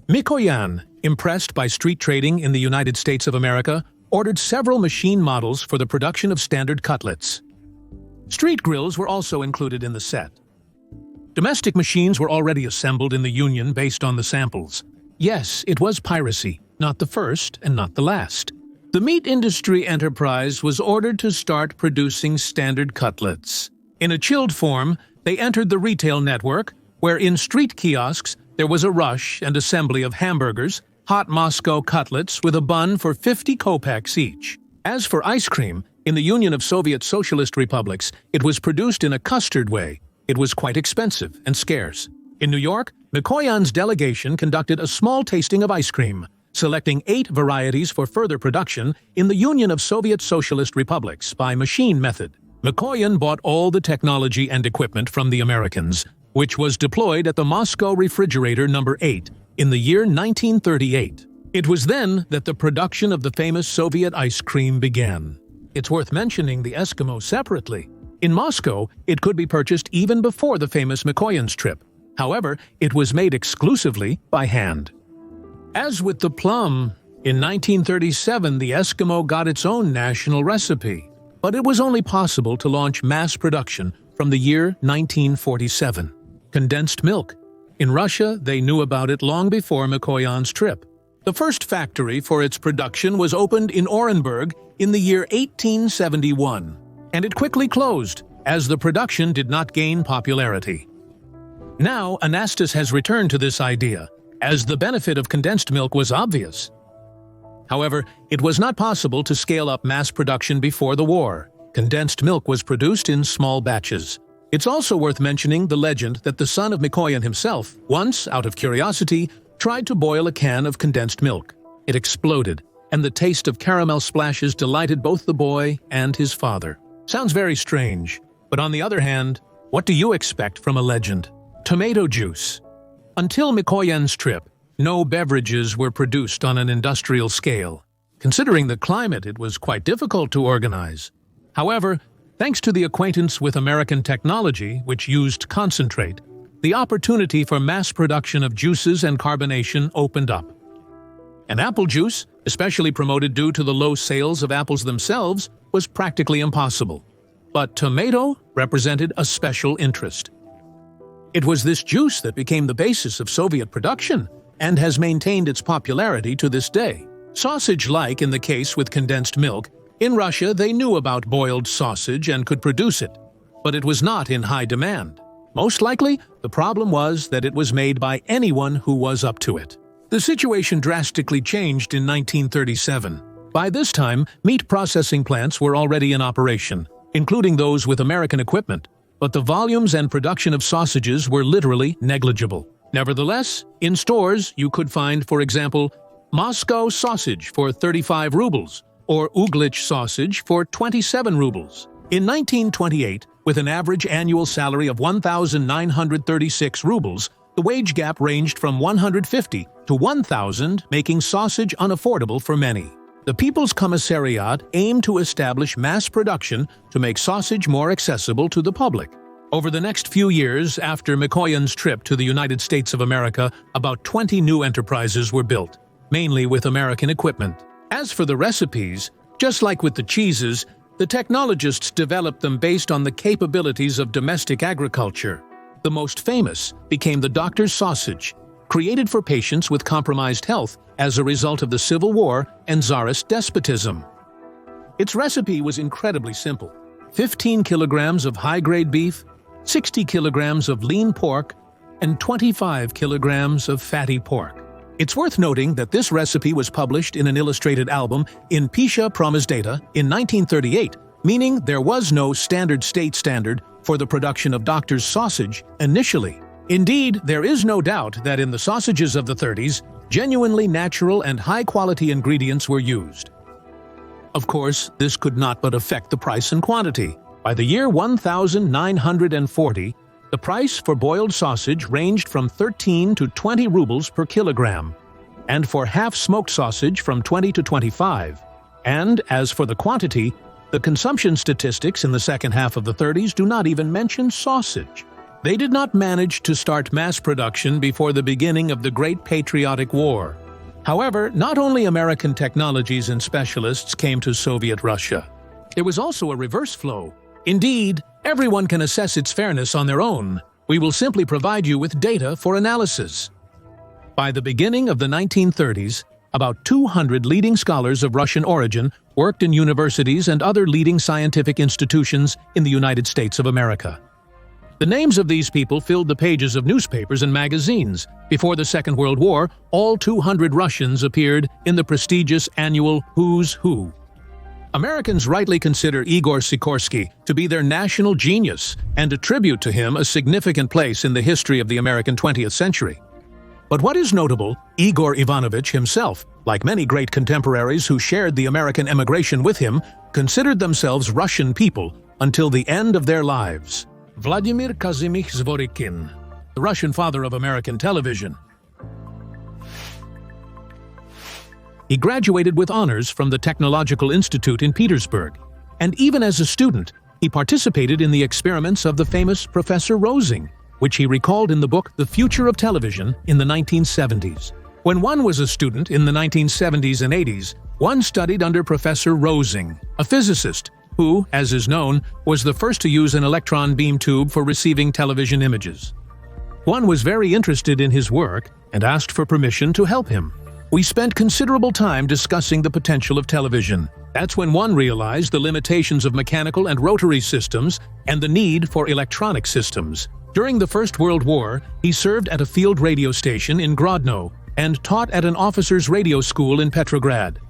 Mikoyan, impressed by street trading in the United States of America, ordered several machine models for the production of standard cutlets. Street grills were also included in the set. Domestic machines were already assembled in the Union based on the samples. Yes, it was piracy, not the first and not the last. The meat industry enterprise was ordered to start producing standard cutlets. In a chilled form, they entered the retail network, where in street kiosks there was a rush and assembly of hamburgers, hot Moscow cutlets with a bun for 50 kopecks each. As for ice cream, in the Union of Soviet Socialist Republics, it was produced in a custard way. It was quite expensive and scarce. In New York, Mikoyan's delegation conducted a small tasting of ice cream, selecting 8 varieties for further production in the Union of Soviet Socialist Republics by machine method. Mikoyan bought all the technology and equipment from the Americans, which was deployed at the Moscow Refrigerator No. 8 in the year 1938. It was then that the production of the famous Soviet ice cream began. It's worth mentioning the Eskimo separately. In Moscow, it could be purchased even before the famous Mikoyan's trip. However, it was made exclusively by hand. As with the plum, in 1937 the Eskimo got its own national recipe, but it was only possible to launch mass production from the year 1947. Condensed milk. In Russia, they knew about it long before Mikoyan's trip. The first factory for its production was opened in Orenburg in the year 1871, and it quickly closed, as the production did not gain popularity. Now, Anastas has returned to this idea, as the benefit of condensed milk was obvious. However, it was not possible to scale up mass production before the war. Condensed milk was produced in small batches. It's also worth mentioning the legend that the son of Mikoyan himself, once, out of curiosity, tried to boil a can of condensed milk. It exploded, and the taste of caramel splashes delighted both the boy and his father. Sounds very strange, but on the other hand, what do you expect from a legend? Tomato juice. Until Mikoyan's trip, no beverages were produced on an industrial scale. Considering the climate, it was quite difficult to organize. However, thanks to the acquaintance with American technology, which used concentrate, the opportunity for mass production of juices and carbonation opened up. And apple juice, especially promoted due to the low sales of apples themselves, was practically impossible. but tomato represented a special interest. It was this juice that became the basis of Soviet production and has maintained its popularity to this day. Sausage-like in the case with condensed milk, in Russia they knew about boiled sausage and could produce it, but it was not in high demand. Most likely, the problem was that it was made by anyone who was up to it. The situation drastically changed in 1937. By this time, meat processing plants were already in operation, including those with American equipment, but the volumes and production of sausages were literally negligible. Nevertheless, in stores you could find, for example, Moscow sausage for 35 rubles or Uglich sausage for 27 rubles. In 1928, with an average annual salary of 1,936 rubles, the wage gap ranged from 150 to 1,000, making sausage unaffordable for many. The People's Commissariat aimed to establish mass production to make sausage more accessible to the public. Over the next few years after Mikoyan's trip to the United States of America, about 20 new enterprises were built, mainly with American equipment. As for the recipes, just like with the cheeses, the technologists developed them based on the capabilities of domestic agriculture. The most famous became the doctor's sausage, created for patients with compromised health as a result of the Civil War and Tsarist despotism. Its recipe was incredibly simple: 15 kilograms of high-grade beef, 60 kilograms of lean pork, and 25 kilograms of fatty pork. It's worth noting that this recipe was published in an illustrated album in Pisha Promysdata in 1938, meaning there was no state standard for the production of doctor's sausage initially. Indeed, there is no doubt that in the sausages of the 30s, genuinely natural and high-quality ingredients were used. Of course, this could not but affect the price and quantity. By the year 1940, the price for boiled sausage ranged from 13 to 20 rubles per kilogram, and for half-smoked sausage from 20 to 25. And as for the quantity, the consumption statistics in the second half of the 30s do not even mention sausage. They did not manage to start mass production before the beginning of the Great Patriotic War. However, not only American technologies and specialists came to Soviet Russia. There was also a reverse flow. Indeed, everyone can assess its fairness on their own. We will simply provide you with data for analysis. By the beginning of the 1930s, about 200 leading scholars of Russian origin worked in universities and other leading scientific institutions in the United States of America. The names of these people filled the pages of newspapers and magazines. Before the Second World War, all 200 Russians appeared in the prestigious annual Who's Who. Americans rightly consider Igor Sikorsky to be their national genius and attribute to him a significant place in the history of the American 20th century. But what is notable, Igor Ivanovich himself, like many great contemporaries who shared the American emigration with him, considered themselves Russian people until the end of their lives. Vladimir Kazimich Zworykin, the Russian father of American television. He graduated with honors from the Technological Institute in Petersburg, and even as a student, he participated in the experiments of the famous Professor Rosing, which he recalled in the book The Future of Television in the 1970s. When one was a student in the 1970s and 80s, one studied under Professor Rosing, a physicist who, as is known, was the first to use an electron beam tube for receiving television images. One was very interested in his work and asked for permission to help him. We spent considerable time discussing the potential of television. That's when one realized the limitations of mechanical and rotary systems and the need for electronic systems. During the First World War, he served at a field radio station in Grodno and taught at an officers' radio school in Petrograd.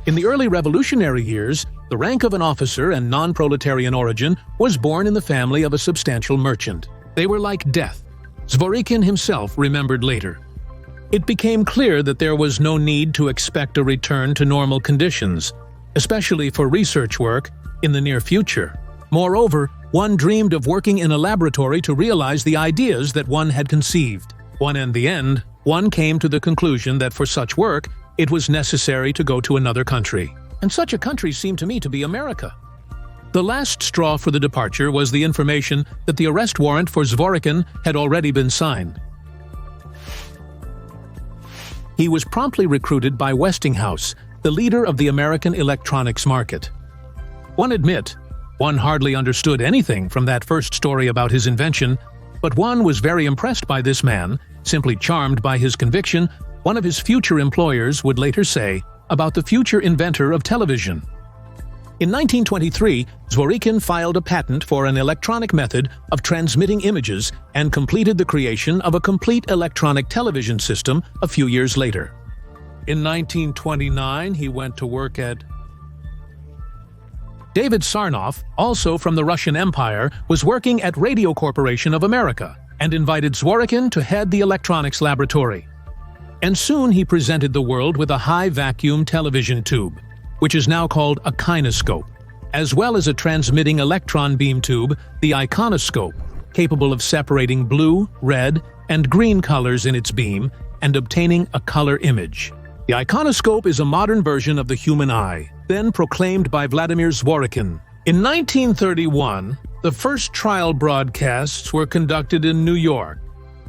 In the early revolutionary years, the rank of an officer and non-proletarian origin was born in the family of a substantial merchant. They were like death, Zworykin himself remembered later. It became clear that there was no need to expect a return to normal conditions, especially for research work, in the near future. Moreover, one dreamed of working in a laboratory to realize the ideas that one had conceived. In the end, one came to the conclusion that for such work, it was necessary to go to another country. And such a country seemed to me to be America. The last straw for the departure was the information that the arrest warrant for Zworykin had already been signed. He was promptly recruited by Westinghouse, the leader of the American electronics market. One admit, one hardly understood anything from that first story about his invention, but one was very impressed by this man, simply charmed by his conviction, one of his future employers would later say about the future inventor of television. In 1923, Zworykin filed a patent for an electronic method of transmitting images and completed the creation of a complete electronic television system a few years later. In 1929, he went to work at David Sarnoff, also from the Russian Empire, was working at Radio Corporation of America and invited Zworykin to head the electronics laboratory. And soon he presented the world with a high-vacuum television tube, which is now called a kinescope, as well as a transmitting electron beam tube, the iconoscope, capable of separating blue, red, and green colors in its beam and obtaining a color image. The iconoscope is a modern version of the human eye, then proclaimed by Vladimir Zworykin. In 1931, the first trial broadcasts were conducted in New York.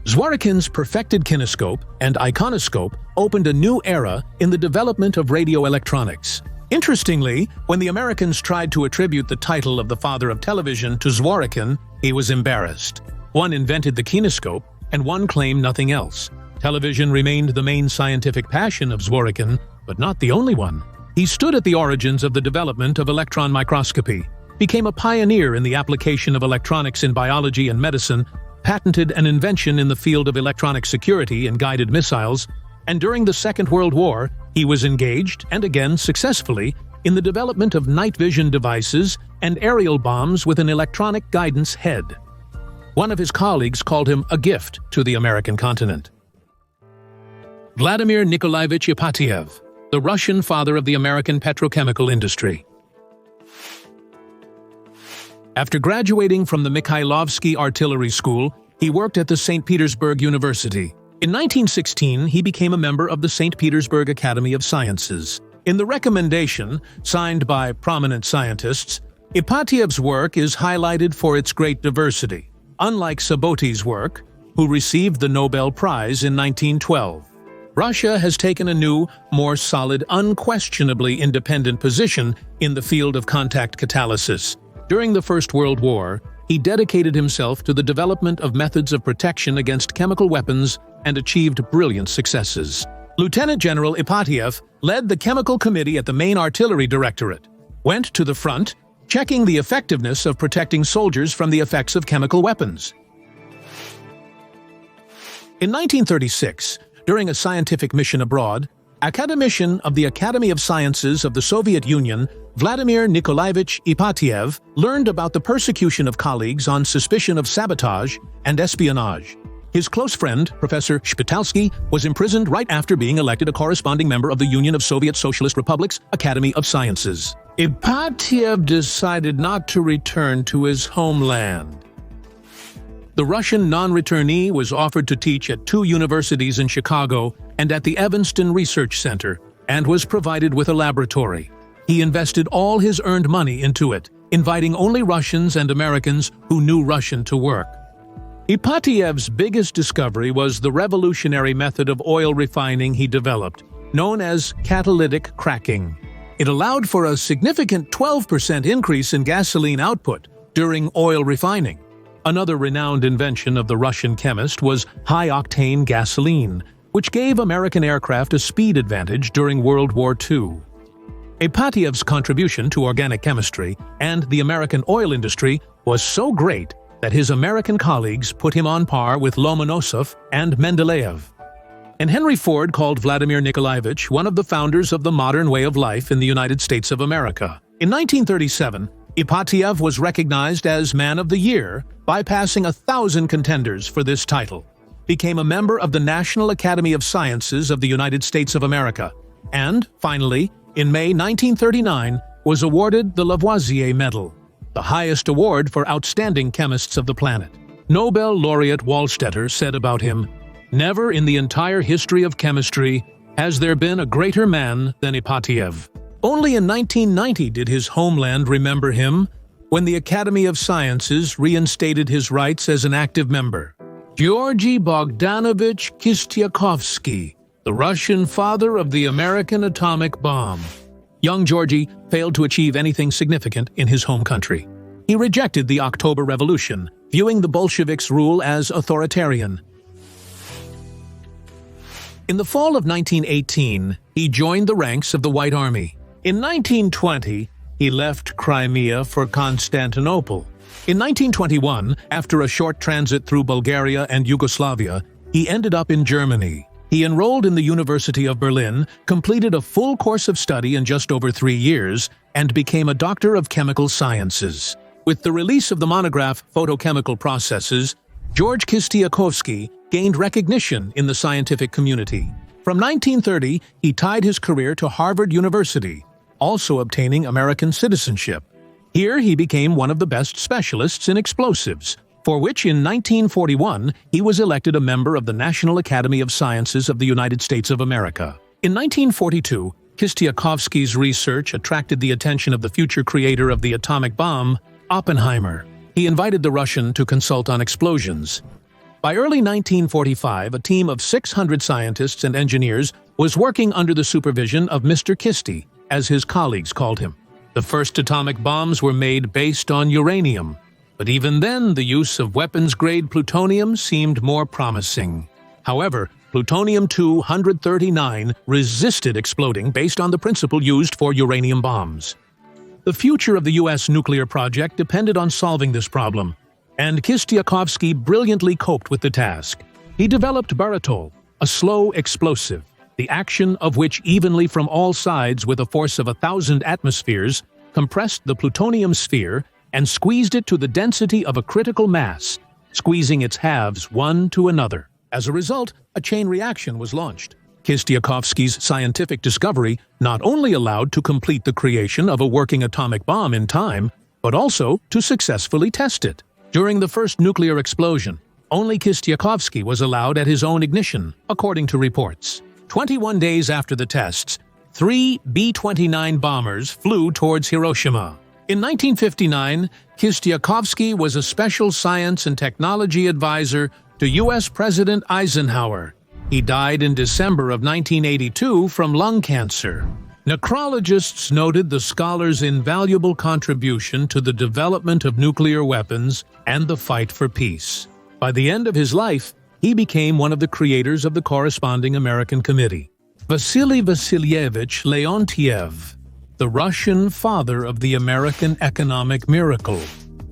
Zworykin's perfected kinescope and iconoscope opened a new era in the development of radio electronics. Interestingly, when the Americans tried to attribute the title of the father of television to Zworykin, he was embarrassed. One invented the kinescope, and one claimed nothing else. Television remained the main scientific passion of Zworykin, but not the only one. He stood at the origins of the development of electron microscopy, became a pioneer in the application of electronics in biology and medicine, patented an invention in the field of electronic security and guided missiles, and during the Second World War, he was engaged, and again successfully, in the development of night vision devices and aerial bombs with an electronic guidance head. One of his colleagues called him a gift to the American continent. Vladimir Nikolaevich Ipatiev, the Russian father of the American petrochemical industry. After graduating from the Mikhailovsky Artillery School, he worked at the St. Petersburg University. In 1916, he became a member of the St. Petersburg Academy of Sciences. In the recommendation, signed by prominent scientists, Ipatiev's work is highlighted for its great diversity, unlike Saboti's work, who received the Nobel Prize in 1912. Russia has taken a new, more solid, unquestionably independent position in the field of contact catalysis. During the First World War, he dedicated himself to the development of methods of protection against chemical weapons and achieved brilliant successes. Lieutenant General Ipatiev led the Chemical Committee at the main artillery directorate, went to the front, checking the effectiveness of protecting soldiers from the effects of chemical weapons. In 1936, during a scientific mission abroad, academician of the Academy of Sciences of the Soviet Union, Vladimir Nikolaevich Ipatiev, learned about the persecution of colleagues on suspicion of sabotage and espionage. His close friend, Professor Shpitalsky, was imprisoned right after being elected a corresponding member of the Union of Soviet Socialist Republics Academy of Sciences. Ipatiev decided not to return to his homeland. The Russian non-returnee was offered to teach at 2 universities in Chicago and at the Evanston Research Center, and was provided with a laboratory. He invested all his earned money into it, inviting only Russians and Americans who knew Russian to work. Ipatiev's biggest discovery was the revolutionary method of oil refining he developed, known as catalytic cracking. It allowed for a significant 12% increase in gasoline output during oil refining. Another renowned invention of the Russian chemist was high-octane gasoline, which gave American aircraft a speed advantage during World War II. Ipatiev's contribution to organic chemistry and the American oil industry was so great that his American colleagues put him on par with Lomonosov and Mendeleev. And Henry Ford called Vladimir Nikolaevich one of the founders of the modern way of life in the United States of America. In 1937, Ipatiev was recognized as Man of the Year, bypassing 1,000 contenders for this title, became a member of the National Academy of Sciences of the United States of America, and, finally, in May 1939, was awarded the Lavoisier Medal, the highest award for outstanding chemists of the planet. Nobel laureate Wallstetter said about him, "Never in the entire history of chemistry has there been a greater man than Ipatiev." Only in 1990 did his homeland remember him, when the Academy of Sciences reinstated his rights as an active member. Georgy Bogdanovich Kistiakovsky, the Russian father of the American atomic bomb. Young Georgy failed to achieve anything significant in his home country. He rejected the October Revolution, viewing the Bolsheviks' rule as authoritarian. In the fall of 1918, he joined the ranks of the White Army. In 1920, he left Crimea for Constantinople. In 1921, after a short transit through Bulgaria and Yugoslavia, he ended up in Germany. He enrolled in the University of Berlin, completed a full course of study in just over 3 years, and became a Doctor of Chemical Sciences. With the release of the monograph Photochemical Processes, George Kistiakowsky gained recognition in the scientific community. From 1930, he tied his career to Harvard University, also obtaining American citizenship. Here he became one of the best specialists in explosives, for which in 1941 he was elected a member of the National Academy of Sciences of the United States of America. In 1942, Kistiakowsky's research attracted the attention of the future creator of the atomic bomb, Oppenheimer. He invited the Russian to consult on explosions. By early 1945, a team of 600 scientists and engineers was working under the supervision of Mr. Kisti, as his colleagues called him. The first atomic bombs were made based on uranium, but even then the use of weapons-grade plutonium seemed more promising. However, plutonium-239 resisted exploding based on the principle used for uranium bombs. The future of the U.S. nuclear project depended on solving this problem, and Kistiakowsky brilliantly coped with the task. He developed baratol, a slow explosive, the action of which evenly from all sides with a force of 1,000 atmospheres compressed the plutonium sphere and squeezed it to the density of a critical mass, squeezing its halves one to another. As a result, a chain reaction was launched. Kistiakowsky's scientific discovery not only allowed to complete the creation of a working atomic bomb in time, but also to successfully test it. During the first nuclear explosion, only Kistiakowsky was allowed at his own ignition, according to reports. 21 days after the tests, 3 B-29 bombers flew towards Hiroshima. In 1959, Kistiakowsky was a special science and technology advisor to U.S. President Eisenhower. He died in December of 1982 from lung cancer. Necrologists noted the scholar's invaluable contribution to the development of nuclear weapons and the fight for peace. By the end of his life, he became one of the creators of the corresponding American committee. Vasily Vasilyevich Leontiev, the Russian father of the American economic miracle.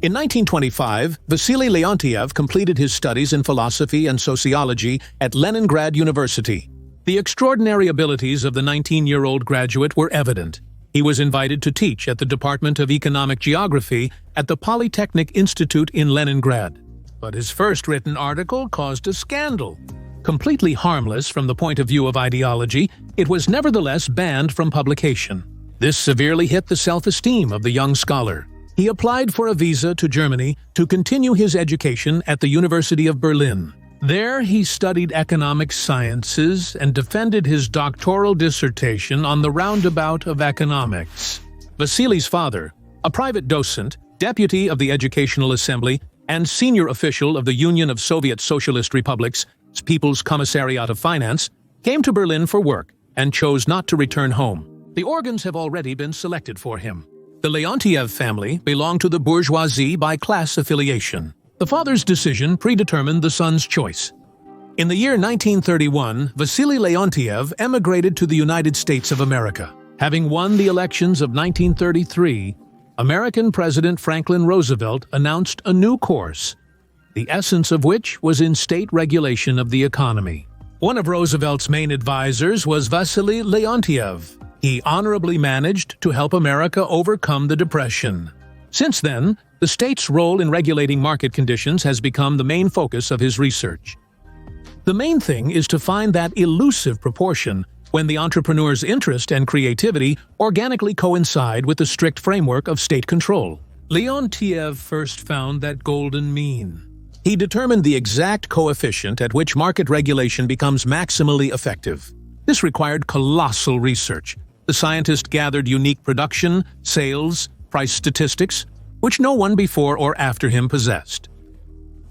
In 1925, Vasily Leontiev completed his studies in philosophy and sociology at Leningrad University. The extraordinary abilities of the 19-year-old graduate were evident. He was invited to teach at the Department of Economic Geography at the Polytechnic Institute in Leningrad. But his first written article caused a scandal. Completely harmless from the point of view of ideology, it was nevertheless banned from publication. This severely hit the self-esteem of the young scholar. He applied for a visa to Germany to continue his education at the University of Berlin. There he studied economic sciences and defended his doctoral dissertation on the roundabout of economics. Vasily's father, a private docent, deputy of the Educational Assembly, and senior official of the Union of Soviet Socialist Republics, People's Commissariat of Finance, came to Berlin for work and chose not to return home. The organs have already been selected for him. The Leontiev family belonged to the bourgeoisie by class affiliation. The father's decision predetermined the son's choice. In the year 1931, Vasily Leontiev emigrated to the United States of America. Having won the elections of 1933, American President Franklin Roosevelt announced a new course, the essence of which was in state regulation of the economy. One of Roosevelt's main advisors was Vasily Leontiev. He honorably managed to help America overcome the Depression. Since then, the state's role in regulating market conditions has become the main focus of his research. The main thing is to find that elusive proportion when the entrepreneur's interest and creativity organically coincide with the strict framework of state control. Leontiev first found that golden mean. He determined the exact coefficient at which market regulation becomes maximally effective. This required colossal research. The scientist gathered unique production, sales, price statistics, which no one before or after him possessed.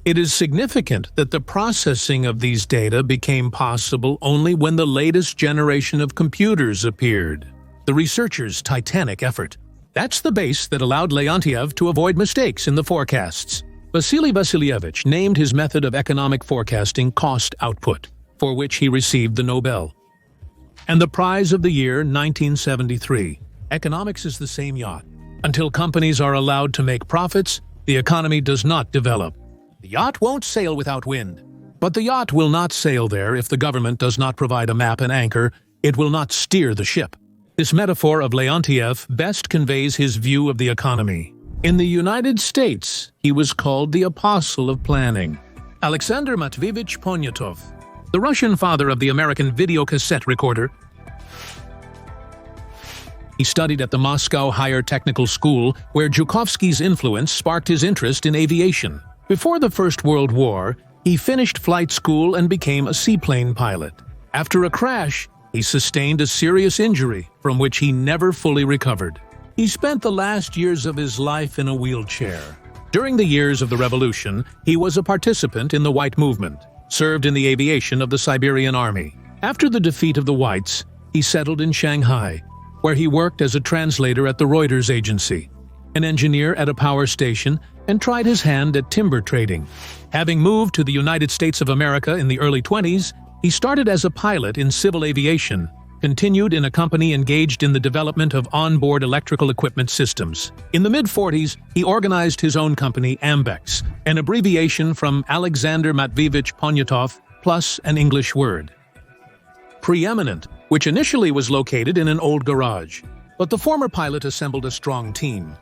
It is significant that the processing of these data became possible only when the latest generation of computers appeared. the researchers' titanic effort. That's the base that allowed Leontiev to avoid mistakes in the forecasts. Vasily Vasilyevich named his method of economic forecasting cost output, for which he received the Nobel. And the prize of the year 1973. Economics is the same yacht. Until companies are allowed to make profits, the economy does not develop. The yacht won't sail without wind. But the yacht will not sail there if the government does not provide a map and anchor. It will not steer the ship. This metaphor of Leontiev best conveys his view of the economy. In the United States, he was called the Apostle of Planning. Alexander Matveevich Ponyatov, the Russian father of the American videocassette recorder. He studied at the Moscow Higher Technical School, where Zhukovsky's influence sparked his interest in aviation. Before the First World War, he finished flight school and became a seaplane pilot. After a crash, he sustained a serious injury from which he never fully recovered. He spent the last years of his life in a wheelchair. During the years of the revolution, he was a participant in the White Movement, served in the aviation of the Siberian Army. After the defeat of the Whites, he settled in Shanghai, where he worked as a translator at the Reuters agency, an engineer at a power station, and tried his hand at timber trading. Having moved to the United States of America in the early 20s, he started as a pilot in civil aviation, continued in a company engaged in the development of onboard electrical equipment systems. In the mid-40s, he organized his own company, Ambex, an abbreviation from Alexander Matveevich Ponyatov plus an English word. Preeminent, which initially was located in an old garage, but the former pilot assembled a strong team.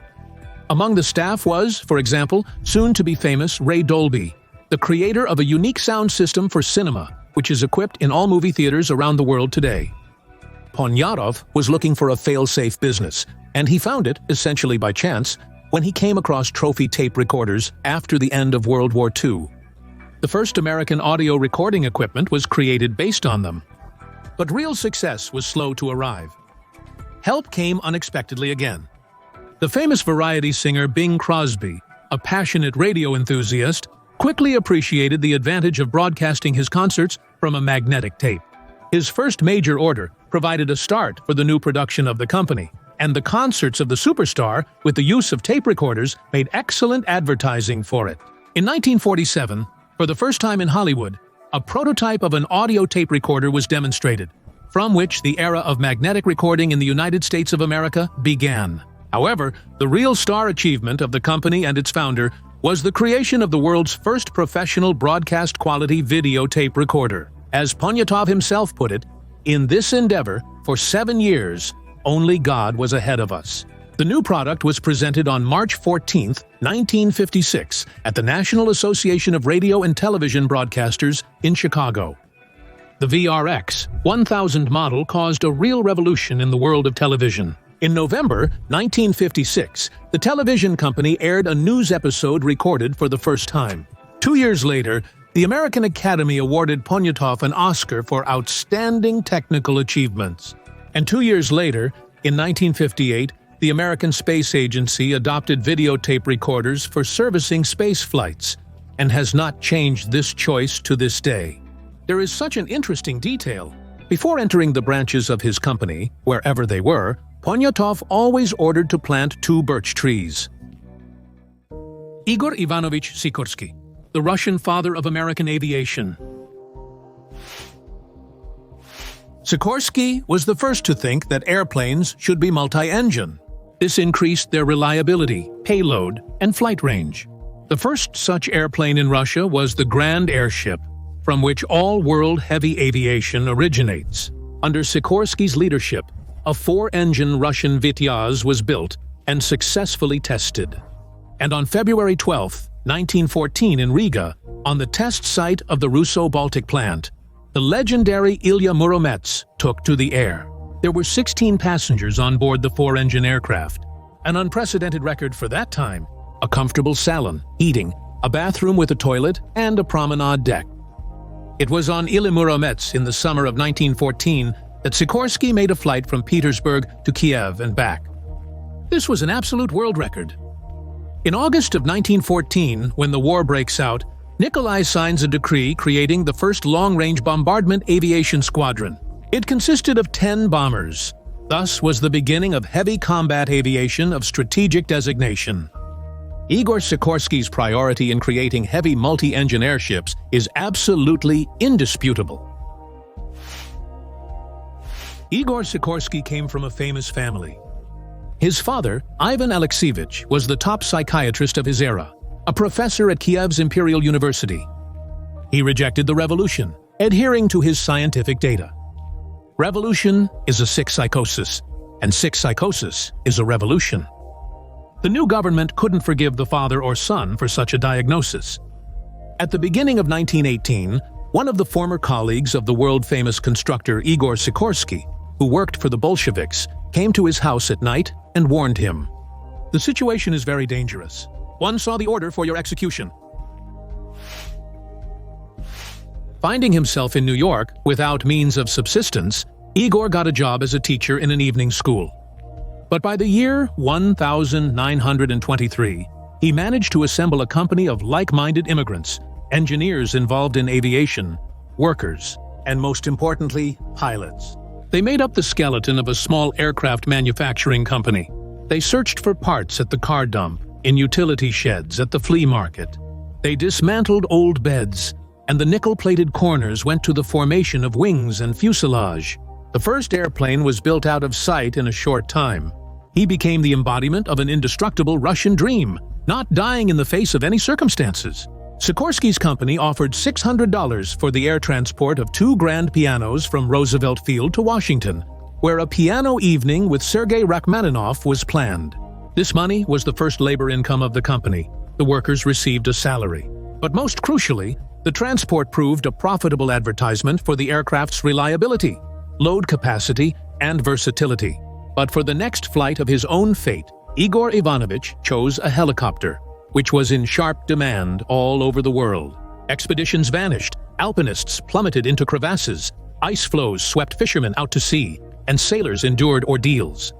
Among the staff was, for example, soon-to-be-famous Ray Dolby, the creator of a unique sound system for cinema, which is equipped in all movie theaters around the world today. Ponyatov was looking for a fail-safe business, and he found it, essentially by chance, when he came across trophy tape recorders after the end of World War II. The first American audio recording equipment was created based on them. But real success was slow to arrive. Help came unexpectedly again. The famous variety singer Bing Crosby, a passionate radio enthusiast, quickly appreciated the advantage of broadcasting his concerts from a magnetic tape. His first major order provided a start for the new production of the company, and the concerts of the superstar, with the use of tape recorders, made excellent advertising for it. In 1947, for the first time in Hollywood, a prototype of an audio tape recorder was demonstrated, from which the era of magnetic recording in the United States of America began. However, the real star achievement of the company and its founder was the creation of the world's first professional broadcast-quality videotape recorder. As Ponyatov himself put it, "In this endeavor, for 7 years, only God was ahead of us." The new product was presented on March 14, 1956, at the National Association of Radio and Television Broadcasters in Chicago. The VRX 1000 model caused a real revolution in the world of television. In November 1956, the television company aired a news episode recorded for the first time. 2 years later, the American Academy awarded Ponyatov an Oscar for outstanding technical achievements. And 2 years later, in 1958, the American Space Agency adopted videotape recorders for servicing space flights, and has not changed this choice to this day. There is such an interesting detail. Before entering the branches of his company, wherever they were, Ponyatov always ordered to plant 2 birch trees. Igor Ivanovich Sikorsky, the Russian father of American aviation. Sikorsky was the first to think that airplanes should be multi-engine. This increased their reliability, payload, and flight range. The first such airplane in Russia was the Grand Airship, from which all world heavy aviation originates. Under Sikorsky's leadership, a 4-engine Russian Vityaz was built and successfully tested. And on February 12, 1914 in Riga, on the test site of the Russo-Baltic plant, the legendary Ilya Muromets took to the air. There were 16 passengers on board the 4-engine aircraft, an unprecedented record for that time, a comfortable salon, heating, a bathroom with a toilet, and a promenade deck. It was on Ilya Muromets in the summer of 1914 that Sikorsky made a flight from Petersburg to Kiev and back. This was an absolute world record. In August of 1914, when the war breaks out, Nikolai signs a decree creating the first long-range bombardment aviation squadron. It consisted of 10 bombers, Thus was the beginning of heavy combat aviation of strategic designation. Igor Sikorsky's priority in creating heavy multi-engine airships is absolutely indisputable. Igor Sikorsky came from a famous family. His father, Ivan Alexeyevich, was the top psychiatrist of his era, a professor at Kiev's Imperial University. He rejected the revolution, adhering to his scientific data. Revolution is a sick psychosis, and sick psychosis is a revolution. The new government couldn't forgive the father or son for such a diagnosis. At the beginning of 1918, one of the former colleagues of the world-famous constructor Igor Sikorsky, who worked for the Bolsheviks, came to his house at night and warned him. "The situation is very dangerous. One saw the order for your execution." Finding himself in New York without means of subsistence, Igor got a job as a teacher in an evening school. But by the year 1923, he managed to assemble a company of like-minded immigrants, engineers involved in aviation, workers, and most importantly, pilots. They made up the skeleton of a small aircraft manufacturing company. They searched for parts at the car dump, in utility sheds, at the flea market. They dismantled old beds, and the nickel-plated corners went to the formation of wings and fuselage. The first airplane was built out of sight in a short time. He became the embodiment of an indestructible Russian dream, not dying in the face of any circumstances. Sikorsky's company offered $600 for the air transport of 2 grand pianos from Roosevelt Field to Washington, where a piano evening with Sergei Rachmaninoff was planned. This money was the first labor income of the company. The workers received a salary. But most crucially, the transport proved a profitable advertisement for the aircraft's reliability, load capacity, and versatility. But for the next flight of his own fate, Igor Ivanovich chose a helicopter, which was in sharp demand all over the world. Expeditions vanished, alpinists plummeted into crevasses, ice floes swept fishermen out to sea, and sailors endured ordeals.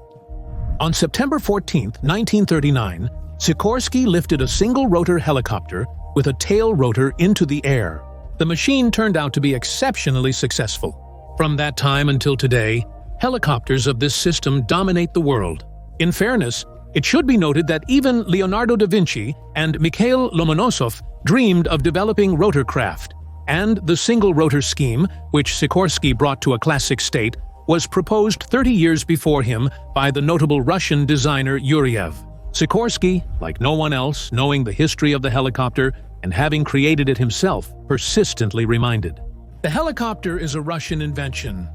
On September 14, 1939, Sikorsky lifted a single-rotor helicopter with a tail rotor into the air. The machine turned out to be exceptionally successful. From that time until today, helicopters of this system dominate the world. In fairness, it should be noted that even Leonardo da Vinci and Mikhail Lomonosov dreamed of developing rotorcraft, and the single-rotor scheme, which Sikorsky brought to a classic state, was proposed 30 years before him by the notable Russian designer Yuryev. Sikorsky, like no one else, knowing the history of the helicopter and having created it himself, persistently reminded. The helicopter is a Russian invention.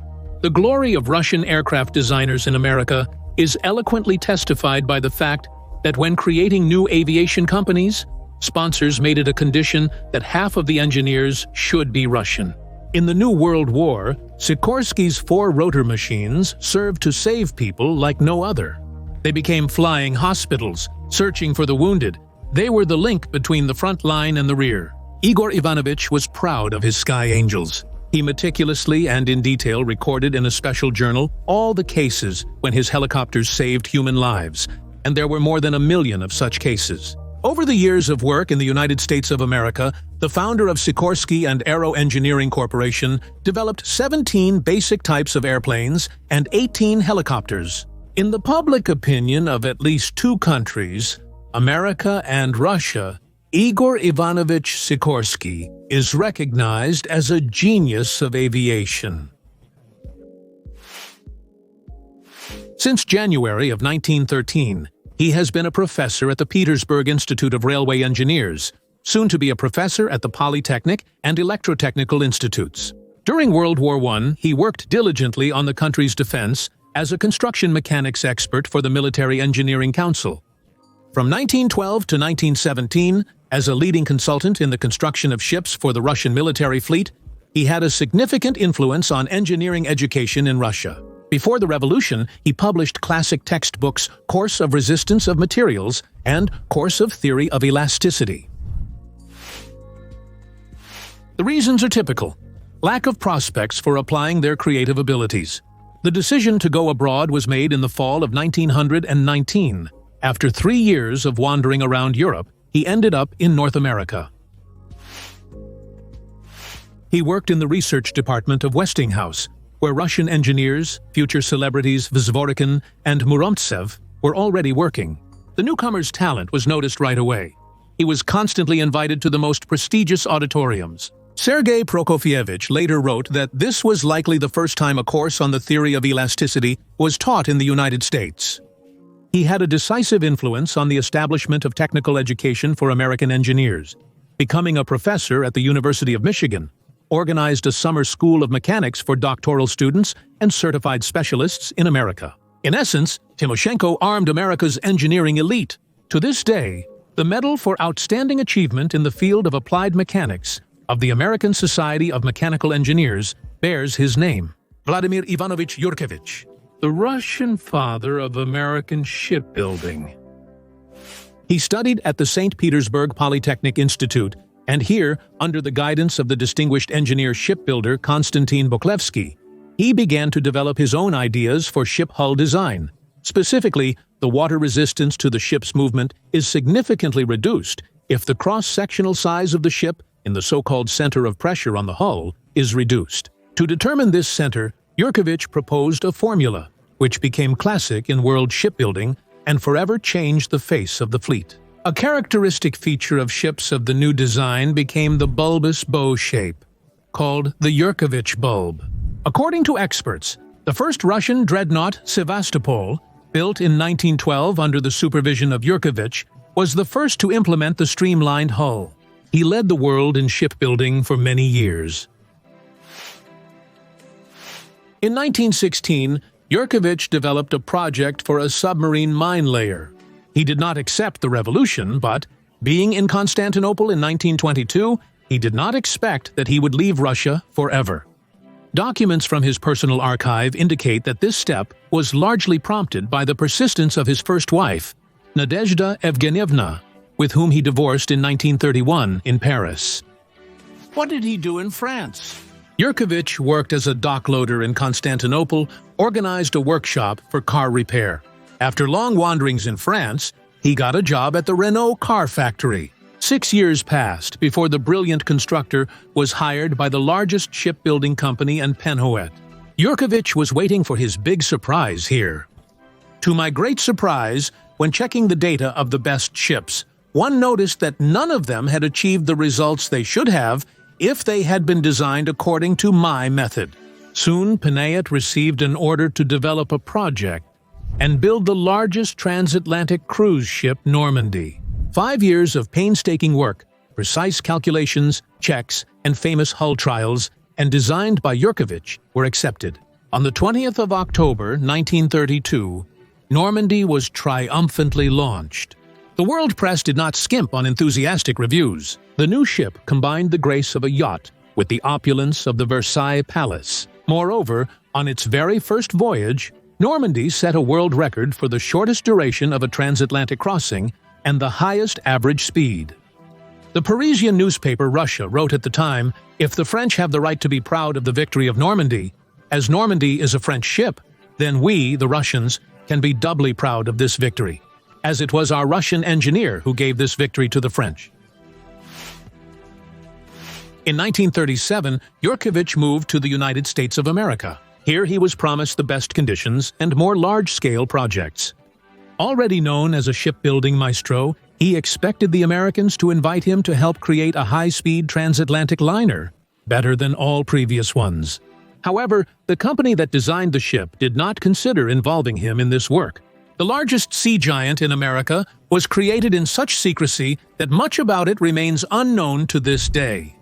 The glory of Russian aircraft designers in America is eloquently testified by the fact that when creating new aviation companies, sponsors made it a condition that half of the engineers should be Russian. In the New World War, Sikorsky's 4 rotor machines served to save people like no other. They became flying hospitals, searching for the wounded. They were the link between the front line and the rear. Igor Ivanovich was proud of his Sky Angels. He meticulously and in detail recorded in a special journal all the cases when his helicopters saved human lives, and there were more than 1 million of such cases. Over the years of work in the United States of America, the founder of Sikorsky and Aero Engineering Corporation developed 17 basic types of airplanes and 18 helicopters. In the public opinion of at least 2 countries, America and Russia, Igor Ivanovich Sikorsky is recognized as a genius of aviation. Since January of 1913, he has been a professor at the Petersburg Institute of Railway Engineers, soon to be a professor at the Polytechnic and Electrotechnical Institutes. During World War I, he worked diligently on the country's defense as a construction mechanics expert for the Military Engineering Council. From 1912 to 1917, as a leading consultant in the construction of ships for the Russian military fleet, he had a significant influence on engineering education in Russia. Before the revolution, he published classic textbooks Course of Resistance of Materials and Course of Theory of Elasticity. The reasons are typical: lack of prospects for applying their creative abilities. The decision to go abroad was made in the fall of 1919. After 3 years of wandering around Europe, he ended up in North America. He worked in the research department of Westinghouse, where Russian engineers, future celebrities Vzvorikin and Muromtsev, were already working. The newcomer's talent was noticed right away. He was constantly invited to the most prestigious auditoriums. Sergei Prokofyevich later wrote that this was likely the first time a course on the theory of elasticity was taught in the United States. He had a decisive influence on the establishment of technical education for American engineers, becoming a professor at the University of Michigan, organized a summer school of mechanics for doctoral students and certified specialists in America. In essence, Timoshenko armed America's engineering elite. To this day, the Medal for Outstanding Achievement in the Field of Applied Mechanics of the American Society of Mechanical Engineers bears his name, Vladimir Ivanovich Yurkevich, the Russian father of American shipbuilding. He studied at the St. Petersburg Polytechnic Institute, and here, under the guidance of the distinguished engineer shipbuilder Konstantin Boklevsky, he began to develop his own ideas for ship hull design. Specifically, the water resistance to the ship's movement is significantly reduced if the cross-sectional size of the ship in the so-called center of pressure on the hull is reduced. To determine this center, Yurkevich proposed a formula, which became classic in world shipbuilding and forever changed the face of the fleet. A characteristic feature of ships of the new design became the bulbous bow shape, called the Yurkevich bulb. According to experts, the first Russian dreadnought Sevastopol, built in 1912 under the supervision of Yurkevich, was the first to implement the streamlined hull. He led the world in shipbuilding for many years. In 1916, Yurkevich developed a project for a submarine mine layer. He did not accept the revolution, but, being in Constantinople in 1922, he did not expect that he would leave Russia forever. Documents from his personal archive indicate that this step was largely prompted by the persistence of his first wife, Nadezhda Evgenievna, with whom he divorced in 1931 in Paris. What did he do in France? Yurkevich worked as a dock loader in Constantinople, organized a workshop for car repair. After long wanderings in France, he got a job at the Renault car factory. 6 years passed before the brilliant constructor was hired by the largest shipbuilding company in Penhoet. Yurkevich was waiting for his big surprise here. To my great surprise, when checking the data of the best ships, one noticed that none of them had achieved the results they should have if they had been designed according to my method. Soon, Penhoet received an order to develop a project and build the largest transatlantic cruise ship, Normandy. 5 years of painstaking work, precise calculations, checks, and famous hull trials, and designed by Yurkevich, were accepted. On the 20th of October, 1932, Normandy was triumphantly launched. The world press did not skimp on enthusiastic reviews. The new ship combined the grace of a yacht with the opulence of the Versailles Palace. Moreover, on its very first voyage, Normandy set a world record for the shortest duration of a transatlantic crossing and the highest average speed. The Parisian newspaper Russia wrote at the time, "If the French have the right to be proud of the victory of Normandy, as Normandy is a French ship, then we, the Russians, can be doubly proud of this victory, as it was our Russian engineer who gave this victory to the French." In 1937, Yurkevich moved to the United States of America. Here he was promised the best conditions and more large-scale projects. Already known as a shipbuilding maestro, he expected the Americans to invite him to help create a high-speed transatlantic liner, better than all previous ones. However, the company that designed the ship did not consider involving him in this work. The largest sea giant in America was created in such secrecy that much about it remains unknown to this day.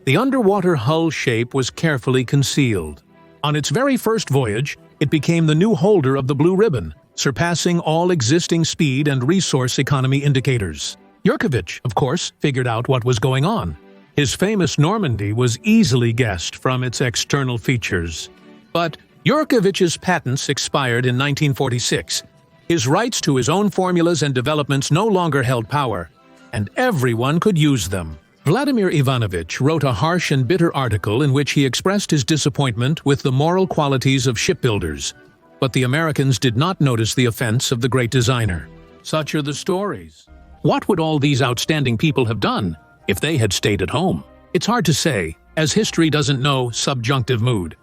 The underwater hull shape was carefully concealed. On its very first voyage, it became the new holder of the Blue Ribbon, surpassing all existing speed and resource economy indicators. Yurkevich, of course, figured out what was going on. His famous Normandy was easily guessed from its external features. But Yurkevich's patents expired in 1946. His rights to his own formulas and developments no longer held power, and everyone could use them. Vladimir Ivanovich wrote a harsh and bitter article in which he expressed his disappointment with the moral qualities of shipbuilders. But the Americans did not notice the offense of the great designer. Such are the stories. What would all these outstanding people have done if they had stayed at home? It's hard to say, as history doesn't know subjunctive mood.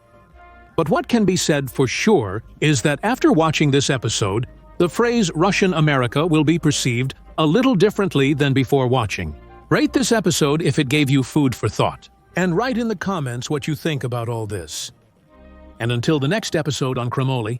But what can be said for sure is that after watching this episode, the phrase Russian America will be perceived a little differently than before watching. Rate this episode if it gave you food for thought, and write in the comments what you think about all this. And until the next episode on Cremoli,